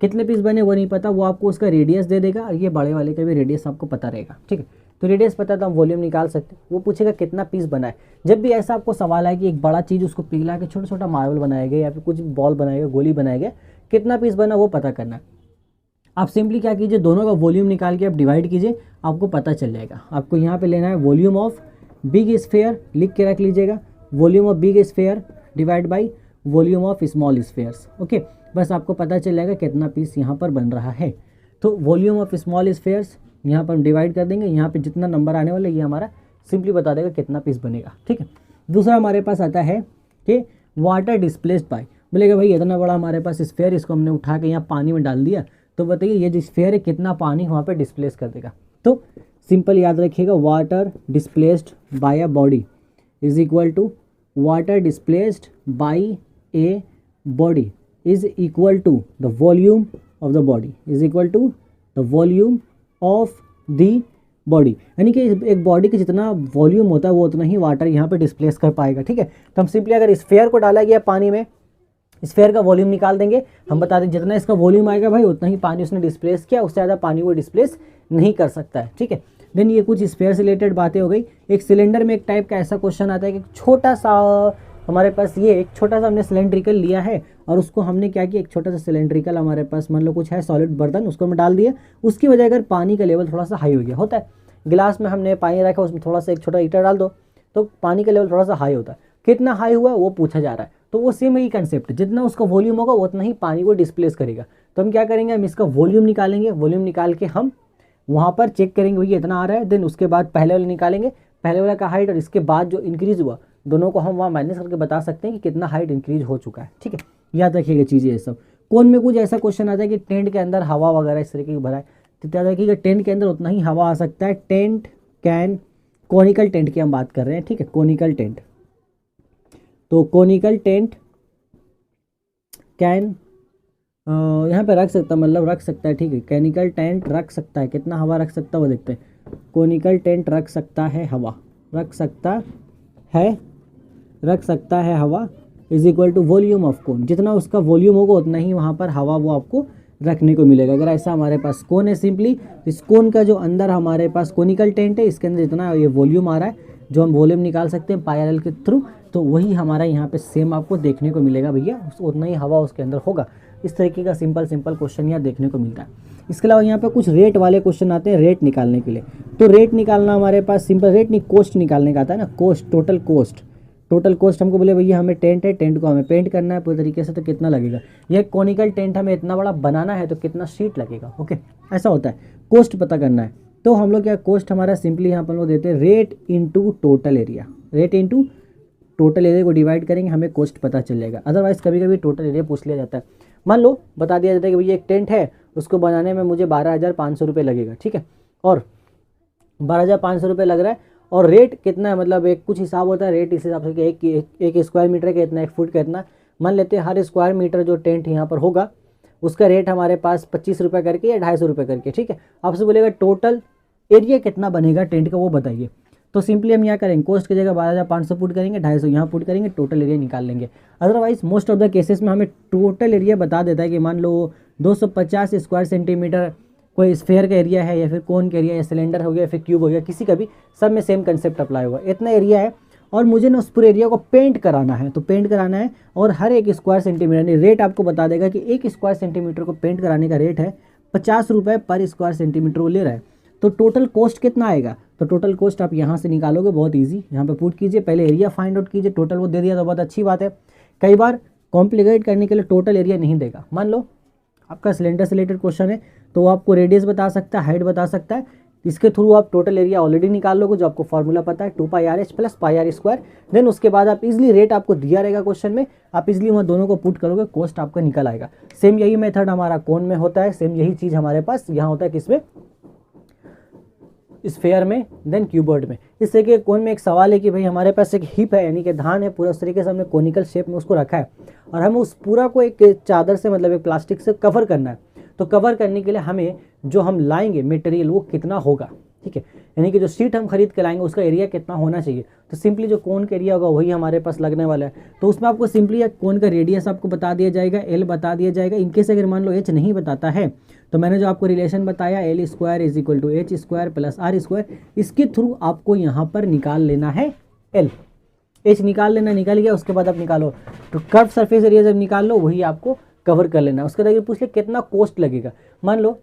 [SPEAKER 1] कितने पीस बने वो नहीं पता, वो आपको उसका रेडियस दे देगा और ये बड़े वाले का भी रेडियस आपको पता रहेगा, ठीक है। तो रेडियस पता है तो हम वॉल्यूम निकाल सकते हैं। वो पूछेगा कितना पीस बना है। जब भी ऐसा आपको सवाल आए कि एक बड़ा चीज़ उसको पिघला के छोटा छोटा मार्बल बनाया गया या फिर कुछ बॉल बनाया गया, गोली बनाया गया, कितना पीस बना वो पता करना है। आप सिंपली क्या कीजिए, दोनों का वॉल्यूम निकाल के आप डिवाइड कीजिए, आपको पता चल जाएगा। आपको यहाँ पे लेना है वॉल्यूम ऑफ बिग स्फीयर, लिख के रख लीजिएगा, volume of big sphere divide by volume of small spheres. Okay, बस आपको पता चल जाएगा कितना पीस यहाँ पर बन रहा है। तो वॉल्यूम ऑफ स्मॉल स्फीयर्स यहाँ पर हम डिवाइड कर देंगे, यहाँ पे जितना नंबर आने वाला ये हमारा सिंपली बता देगा कितना पीस बनेगा, ठीक है। दूसरा हमारे पास आता है कि वाटर डिस्प्लेस्ड बाय, बोलेगा भाई इतना बड़ा हमारे पास स्फीयर, इसको हमने उठा के यहाँ पानी में डाल दिया, तो बताइए ये जो स्फीयर है कितना पानी वहाँ पे डिस्प्लेस कर देगा। तो सिंपल याद रखिएगा, water displaced by a body is equal to water displaced by a body is equal to the volume of the body, is equal to the volume of the body. यानी कि एक body का जितना volume होता है वो उतना ही water यहाँ पे डिस्प्लेस कर पाएगा, ठीक है। तो हम सिंपली अगर स्फीयर को डाला गया पानी में, स्फीयर का वॉल्यूम निकाल देंगे, हम बता दें जितना इसका वॉल्यूम आएगा भाई उतना ही पानी उसने डिस्प्लेस किया, उससे ज़्यादा पानी वो डिस्प्लेस नहीं कर सकता है, ठीक है। देन ये कुछ स्फीयर से रिलेटेड बातें हो गई। एक सिलेंडर में एक टाइप का ऐसा क्वेश्चन आता है कि छोटा सा हमारे पास ये एक छोटा सा हमने सिलेंड्रिकल लिया है और उसको हमने क्या किया, एक छोटा सा सिलेंड्रिकल हमारे पास मान लो कुछ है सॉलिड बर्तन, उसको हमने डाल दिया, उसकी वजह अगर पानी का लेवल थोड़ा सा हाई हो गया, होता है गिलास में हमने पानी रखा, उसमें थोड़ा सा एक छोटा ईटा डाल दो तो पानी का लेवल थोड़ा सा हाई होता है। कितना हाई हुआ वो पूछा जा रहा है, तो वो सेम ही कंसेप्ट, जितना उसका वॉल्यूम होगा उतना ही पानी को डिस्प्लेस करेगा। तो हम क्या करेंगे, हम इसका वॉल्यूम निकालेंगे, वॉल्यूम निकाल के हम वहाँ पर चेक करेंगे भैया इतना आ रहा है, देन उसके बाद पहले वाले निकालेंगे, पहले वाला का हाइट और इसके बाद जो इंक्रीज हुआ दोनों को हम वहाँ माइनस करके बता सकते हैं कि कितना हाइट इंक्रीज हो चुका है, ठीक है। याद रखिएगा चीज़ें ये सब। कोन में कुछ ऐसा क्वेश्चन आता है कि टेंट के अंदर हवा वगैरह इस तरीके की भरा है, तो याद रखिएगा टेंट के अंदर उतना ही हवा आ सकता है। टेंट कैन, कोनिकल टेंट की हम बात कर रहे हैं, ठीक है, कोनिकल टेंट। तो कोनिकल टेंट कैन यहाँ पे रख सकता, मतलब रख सकता है, ठीक है। कैनिकल टेंट रख सकता है, कितना हवा रख सकता है वो देखते हैं। कोनिकल टेंट रख सकता है हवा, रख सकता है हवा is equal to volume of cone, जितना उसका वॉल्यूम होगा उतना ही वहाँ पर हवा वो आपको रखने को मिलेगा। अगर ऐसा हमारे पास कोन है, सिंपली इस कोन का जो अंदर हमारे पास कोनिकल टेंट है, इसके अंदर जितना ये वॉल्यूम आ रहा है जो हम वॉल्यूम निकाल सकते हैं पाई के थ्रू, तो वही हमारा यहाँ पे सेम आपको देखने को मिलेगा भैया, उतना ही हवा उसके अंदर होगा। इस तरीके का सिंपल क्वेश्चन यहाँ देखने को मिलता है। इसके अलावा यहाँ पे कुछ रेट वाले क्वेश्चन आते हैं रेट निकालने के लिए। तो रेट निकालना हमारे पास सिंपल, रेट नहीं कोस्ट निकालने का आता है ना, कोस्ट, टोटल कोस्ट हमको बोले भैया हमें टेंट है, टेंट को हमें पेंट करना है पूरी तरीके से, तो कितना लगेगा। ये कोनिकल टेंट हमें इतना बड़ा बनाना है तो कितना शीट लगेगा, ओके, ऐसा होता है। कोस्ट पता करना है तो हम लोग क्या, कोस्ट हमारा सिंपली यहाँ पर लोग देते हैं rate into total area, rate into total area को डिवाइड करेंगे, हमें कोस्ट पता चल जाएगा। अदरवाइज कभी कभी टोटल एरिया पूछ लिया जाता है। मान लो बता दिया जाता है कि भैया एक टेंट है, उसको बनाने में मुझे 12,500 रुपये लगेगा, ठीक है, और 12,500 रुपये लग रहा है और रेट कितना है, मतलब एक कुछ हिसाब होता है रेट इस हिसाब से कि एक स्क्वायर मीटर का इतना, एक फुट का इतना। मान लेते हैं हर स्क्वायर मीटर जो टेंट यहाँ पर होगा उसका रेट हमारे पास 25 रुपये करके या 250 रुपये करके, ठीक है। आपसे बोलेगा टोटल एरिया कितना बनेगा टेंट का वो बताइए। तो सिंपली हम यहाँ करेंगे कोस्ट की जगह 12,500 पुट करेंगे, 250 यहाँ पुट करेंगे, टोटल एरिया निकाल लेंगे। Otherwise most of the cases में हमें टोटल एरिया बता देता है कि मान लो 250 स्क्वायर सेंटीमीटर कोई स्फेयर का एरिया है, या फिर कोन का एरिया, या सिलेंडर हो गया, या फिर क्यूब हो गया, किसी का भी, सब में सेम कंसेप्ट अप्लाई होगा। इतना एरिया है और मुझे ना उस पूरे एरिया को पेंट कराना है, तो पेंट कराना है और हर एक स्क्वायर सेंटीमीटर रेट आपको बता देगा कि एक स्क्वायर सेंटीमीटर को पेंट कराने का रेट है 50 रुपये पर स्क्वायर सेंटीमीटर वो ले रहा है। तो टोटल कॉस्ट कितना आएगा, तो टोटल कॉस्ट आप यहाँ से निकालोगे, बहुत ईजी, यहाँ पे पुट कीजिए, पहले एरिया फाइंड आउट कीजिए, टोटल वो दे दिया तो बहुत अच्छी बात है। कई बार कॉम्प्लिकेट करने के लिए टोटल एरिया नहीं देगा, मान लो आपका सिलेंडर से रिलेटेड क्वेश्चन है तो वो आपको रेडियस बता सकता है, हाइट बता सकता है, इसके थ्रू आप टोटल एरिया ऑलरेडी निकाल लोगे, जो आपको फॉर्मूला पता है 2πRh प्लस πr²। देन उसके बाद आप इजीली रेट आपको दिया रहेगा क्वेश्चन में, आप इजीली वहाँ दोनों को पुट करोगे, कॉस्ट आपका निकल आएगा। सेम यही मेथड हमारा कोन में होता है, सेम यही चीज़ हमारे पास यहाँ होता है, किसमें, स्फेयर में, देन क्यूबॉइड में। इस तरीके के कोन में एक सवाल है कि भाई हमारे पास एक हिप है, यानी कि धान है, पूरा उस तरीके से हमने कोनिकल शेप में उसको रखा है और हमें उस पूरा को एक चादर से, मतलब एक प्लास्टिक से कवर करना है। तो कवर करने के लिए हमें जो हम लाएंगे मटेरियल वो कितना होगा, ठीक है, यानी कि जो शीट हम खरीद के लाएंगे उसका एरिया कितना होना चाहिए। तो सिंपली जो कोन का एरिया होगा वही हमारे पास लगने वाला है। तो उसमें आपको सिंपली कोन का रेडियस आपको बता दिया जाएगा, एल बता दिया जाएगा। इनकेस अगर मान लो एच नहीं बताता है तो मैंने जो आपको रिलेशन बताया L² = H² प्लस R², इसके थ्रू आपको यहाँ पर निकाल लेना है L। H निकाल लेना, निकल गया, उसके बाद आप निकालो तो कर्व सरफेस एरिया जब निकाल लो वही आपको कवर कर लेना है। उसके बाद पूछ ले कितना कॉस्ट लगेगा, मान लो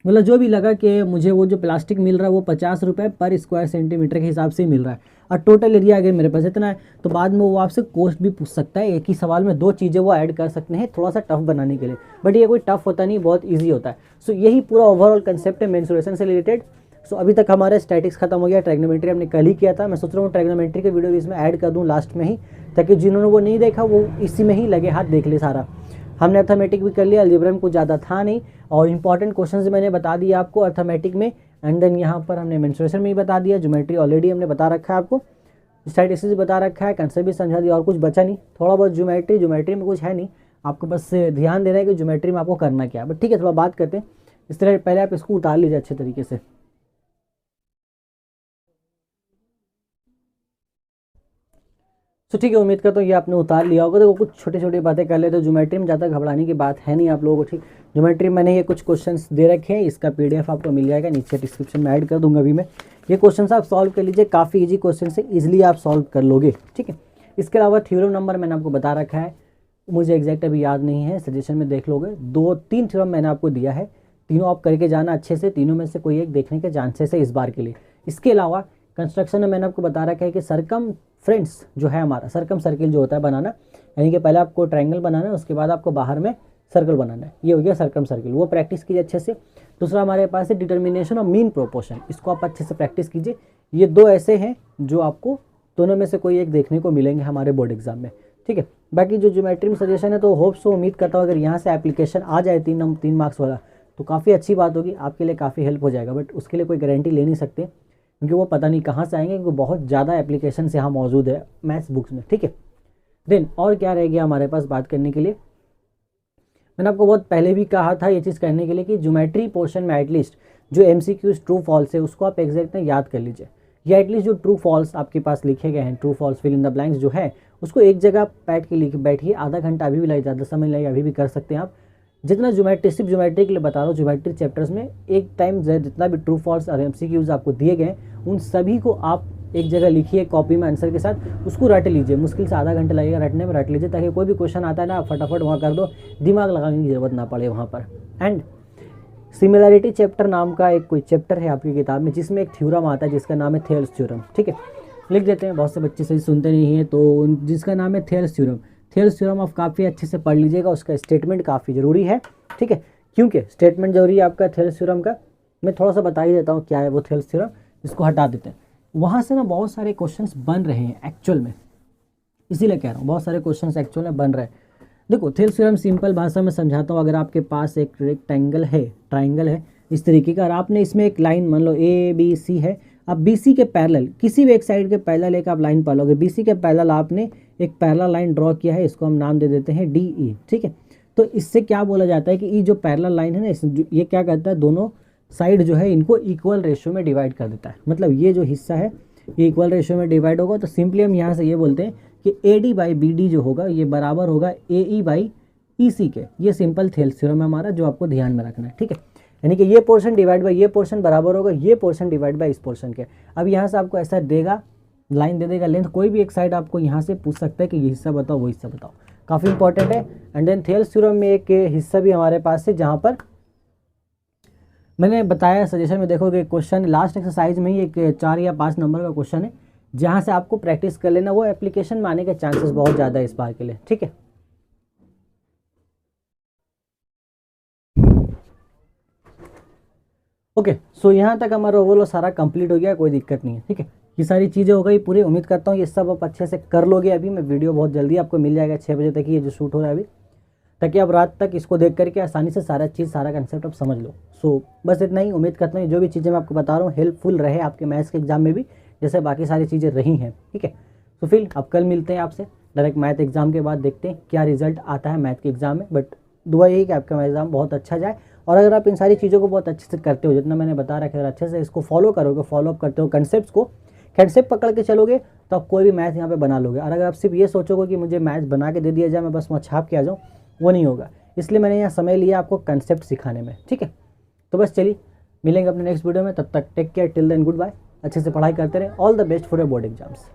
[SPEAKER 1] मतलब जो भी लगा कि मुझे वो जो प्लास्टिक मिल रहा है वो 50 रुपये पर स्क्वायर सेंटीमीटर के हिसाब से मिल रहा है और टोटल एरिया अगर मेरे पास इतना है, तो बाद में वो आपसे कॉस्ट भी पूछ सकता है। एक ही सवाल में दो चीज़ें वो ऐड कर सकते हैं थोड़ा सा टफ बनाने के लिए, बट ये कोई टफ होता नहीं, बहुत ईजी होता है। सो यही पूरा ओवरऑल कंसेप्ट है मेंसुरेशन से रिलेटेड। सो अभी तक हमारा स्टैटिक्स खत्म हो गया, ट्रैग्नोमेट्री हमने कल ही किया था। मैं सोच रहा हूँ ट्रैग्नोमेट्री के वीडियो भी इसमें ऐड कर दूँ लास्ट में ही, ताकि जिन्होंने वो नहीं देखा वो इसी में ही लगे हाथ देख ले सारा। हमने अर्थमेटिक भी कर लिया, अलजेब्रा में कुछ ज़्यादा था नहीं, और इंपॉर्टेंट क्वेश्चंस मैंने बता दिए आपको अर्थमेटिक में, एंड देन यहाँ पर हमने मेंसुरेशन में ही बता दिया, ज्योमेट्री ऑलरेडी हमने बता रखा है आपको, स्टैटिस्टिक्स बता रखा है, कंसेप्ट भी समझा दिया, और कुछ बचा नहीं, थोड़ा बहुत ज्योमेट्री में कुछ है नहीं, आपको बस ध्यान देना है कि ज्योमेट्री में आपको करना क्या है। बट ठीक है, थोड़ा बात करते हैं इस तरह, पहले आप इसको उतार लीजिए अच्छे तरीके से। तो ठीक है, उम्मीद करता हूँ ये आपने उतार लिया होगा। तो कुछ छोटी छोटी बातें कर लेते हैं, ज्योमेट्री में ज़्यादा घबराने की बात है नहीं आप लोगों को, ठीक। ज्योमेट्री मैंने ये कुछ क्वेश्चंस दे रखे हैं, इसका PDF आपको मिल जाएगा, नीचे डिस्क्रिप्शन में ऐड कर दूंगा अभी मैं। ये क्वेश्चंस आप सॉल्व कर लीजिए, काफ़ी ईजी क्वेश्चन है, ईजिली आप सॉल्व कर लोगे, ठीक है। इसके अलावा थ्योरम नंबर मैंने आपको बता रखा है, मुझे एग्जैक्ट अभी याद नहीं है, सजेशन में देख लोगे। 2-3 थ्योरम मैंने आपको दिया है, तीनों आप करके जाना अच्छे से, तीनों में से कोई एक देखने के चांसेस है इस बार के लिए। इसके अलावा कंस्ट्रक्शन में मैंने आपको बता रखा है कि सरकम फ्रेंड्स जो है हमारा, सरकम सर्किल जो होता है बनाना, यानी कि पहले आपको ट्रायंगल बनाना है, उसके बाद आपको बाहर में सर्कल बनाना है, ये हो गया सरकम सर्किल, वो प्रैक्टिस कीजिए अच्छे से। दूसरा हमारे पास है डिटर्मिनेशन ऑफ मीन प्रोपोर्शन, इसको आप अच्छे से प्रैक्टिस कीजिए। ये दो ऐसे हैं जो आपको दोनों में से कोई एक देखने को मिलेंगे हमारे बोर्ड एग्जाम में, ठीक है। बाकी जो ज्योमेट्री में सजेशन है तो होप सो, उम्मीद करता हूँ अगर यहाँ से एप्लीकेशन आ जाए 3 मार्क्स वाला तो काफ़ी अच्छी बात होगी, आपके लिए काफ़ी हेल्प हो जाएगा। बट उसके लिए कोई गारंटी ले नहीं सकते, क्योंकि वो पता नहीं कहाँ से आएंगे, क्योंकि बहुत ज़्यादा एप्लीकेशन यहाँ मौजूद है मैथ्स बुक्स में, ठीक है। देन और क्या रह गया हमारे पास बात करने के लिए, मैंने आपको बहुत पहले भी कहा था ये चीज़ करने के लिए कि ज्योमेट्री पोर्शन में एटलीस्ट जो MCQs ट्रू फॉल्स है उसको आप एग्जैक्ट में याद कर लीजिए, या एटलीस्ट जो ट्रू फॉल्स आपके पास लिखे गए हैं, true false fill in the blanks जो है, उसको एक जगह बैठ के लिख बैठिए, आधा घंटा अभी भी लगे, ज़्यादा समय लगे अभी भी कर सकते हैं आप। जितना ज्योमेट्री, सिर्फ ज्योमेट्री के लिए बता रहा हूँ, ज्योमेट्री चैप्टर्स में एक टाइम जितना भी ट्रू फॉल्स और MCQs आपको दिए गए उन सभी को आप एक जगह लिखिए कॉपी में आंसर के साथ, उसको रट लीजिए, मुश्किल से आधा घंटा लगेगा रटने में, रट लीजिए, ताकि कोई भी क्वेश्चन आता है ना फटाफट वहाँ कर दो, दिमाग लगाने की ज़रूरत ना पड़े वहाँ पर। एंड सिमिलैरिटी चैप्टर नाम का एक कोई चैप्टर है आपकी किताब में, जिसमें एक थ्योरम आता है जिसका नाम है थेल्स थ्योरम, ठीक है, लिख देते हैं, बहुत से बच्चे सही सुनते नहीं हैं, तो जिसका नाम है थेल्स थ्योरम। थेल्स थ्योरम आप काफ़ी अच्छे से पढ़ लीजिएगा, उसका स्टेटमेंट काफ़ी ज़रूरी है, ठीक है, क्योंकि स्टेटमेंट जरूरी है आपका थेल्स थ्योरम का। मैं थोड़ा सा बता ही देता हूँ क्या है वो थेल्स थ्योरम, इसको हटा देते हैं। वहाँ से ना बहुत सारे क्वेश्चंस बन रहे हैं एक्चुअल में, इसीलिए कह रहा हूँ बहुत सारे क्वेश्चंस एक्चुअल में बन रहे हैं। देखो थेल्स थ्योरम सिंपल भाषा में समझाता हूँ। अगर आपके पास एक रेक्टेंगल है, ट्राइंगल है इस तरीके का, और आपने इसमें एक लाइन मान लो ABC है, अब BC के पैरेलल किसी भी एक साइड के पैरेलल एक आप लाइन पालोगे, BC के पैरेलल आपने एक पैरेलल लाइन ड्रॉ किया है, इसको हम नाम दे देते हैं DE, ठीक है। तो इससे क्या बोला जाता है कि ये जो पैरेलल लाइन है ना, ये क्या करता है, दोनों साइड जो है इनको इक्वल रेशियो में डिवाइड कर देता है। मतलब ये जो हिस्सा है ये इक्वल रेशियो में डिवाइड होगा, तो सिंपली हम यहाँ से ये बोलते हैं कि AD बाई BD जो होगा ये बराबर होगा AE बाई EC के। ये सिंपल थेल्स थ्योरम है हमारा, जो आपको ध्यान में रखना है, ठीक है। यानी कि ये पोर्शन डिवाइड बाई ये पोर्शन बराबर होगा ये पोर्शन डिवाइड बाई इस पोर्शन के। अब यहाँ से आपको ऐसा देगा, लाइन दे देगा लेंथ, कोई भी एक साइड आपको यहाँ से पूछ सकता है कि ये हिस्सा बताओ वो हिस्सा बताओ, काफ़ी इंपॉर्टेंट है। एंड देन थेल्स थ्योरम में एक हिस्सा भी हमारे पास है जहाँ पर मैंने बताया सजेशन में, देखोगे क्वेश्चन लास्ट एक्सरसाइज में ही एक 4 या 5 नंबर का क्वेश्चन है, जहाँ से आपको प्रैक्टिस कर लेना, वो एप्लीकेशन में आने के चांसेस बहुत ज़्यादा है इस बार के लिए, ठीक है। ओके, सो यहाँ तक हमारा ओवरऑल सारा कंप्लीट हो गया, कोई दिक्कत नहीं है, ठीक है। ये सारी चीज़ें हो गई पूरी, उम्मीद करता हूँ ये सब आप अच्छे से कर लोगे। अभी मैं वीडियो बहुत जल्दी आपको मिल जाएगा 6 बजे तक, ये जो शूट हो रहा है अभी, ताकि आप रात तक इसको देख करके आसानी से सारा चीज़ सारा कंसेप्ट आप समझ लो। सो बस इतना ही, उम्मीद करता हूँ जो भी चीज़ें मैं आपको बता रहा हूँ हेल्पफुल रहे आपके मैथ्स के एग्जाम में भी, जैसे बाकी सारी चीज़ें रही हैं, ठीक है। तो फिर अब कल मिलते हैं आपसे डायरेक्ट मैथ एग्जाम के बाद, देखते हैं क्या रिजल्ट आता है मैथ के एग्जाम में। बट दुआ यही कि आपका एग्जाम बहुत अच्छा जाए, और अगर आप इन सारी चीज़ों को बहुत अच्छे से करते हो, जितना मैंने बता रखा है, अगर अच्छे से इसको फॉलो करोगे, फॉलोअप करते हो कंसेप्ट को, कंसेप्ट पकड़ के चलोगे, तो आप कोई भी मैथ यहाँ पे बना लोगे। और अगर आप सिर्फ ये सोचोगे कि मुझे मैथ बना के दे दिया जाए, मैं बस वहाँ छाप के आ जाऊँ, वो नहीं होगा। इसलिए मैंने यहाँ समय लिया आपको कंसेप्ट सिखाने में, ठीक है। तो बस चलिए मिलेंगे अपने नेक्स्ट वीडियो में, तब तक take care, till then good bye. अच्छे से पढ़ाई करते रहे, all the best for your board exams.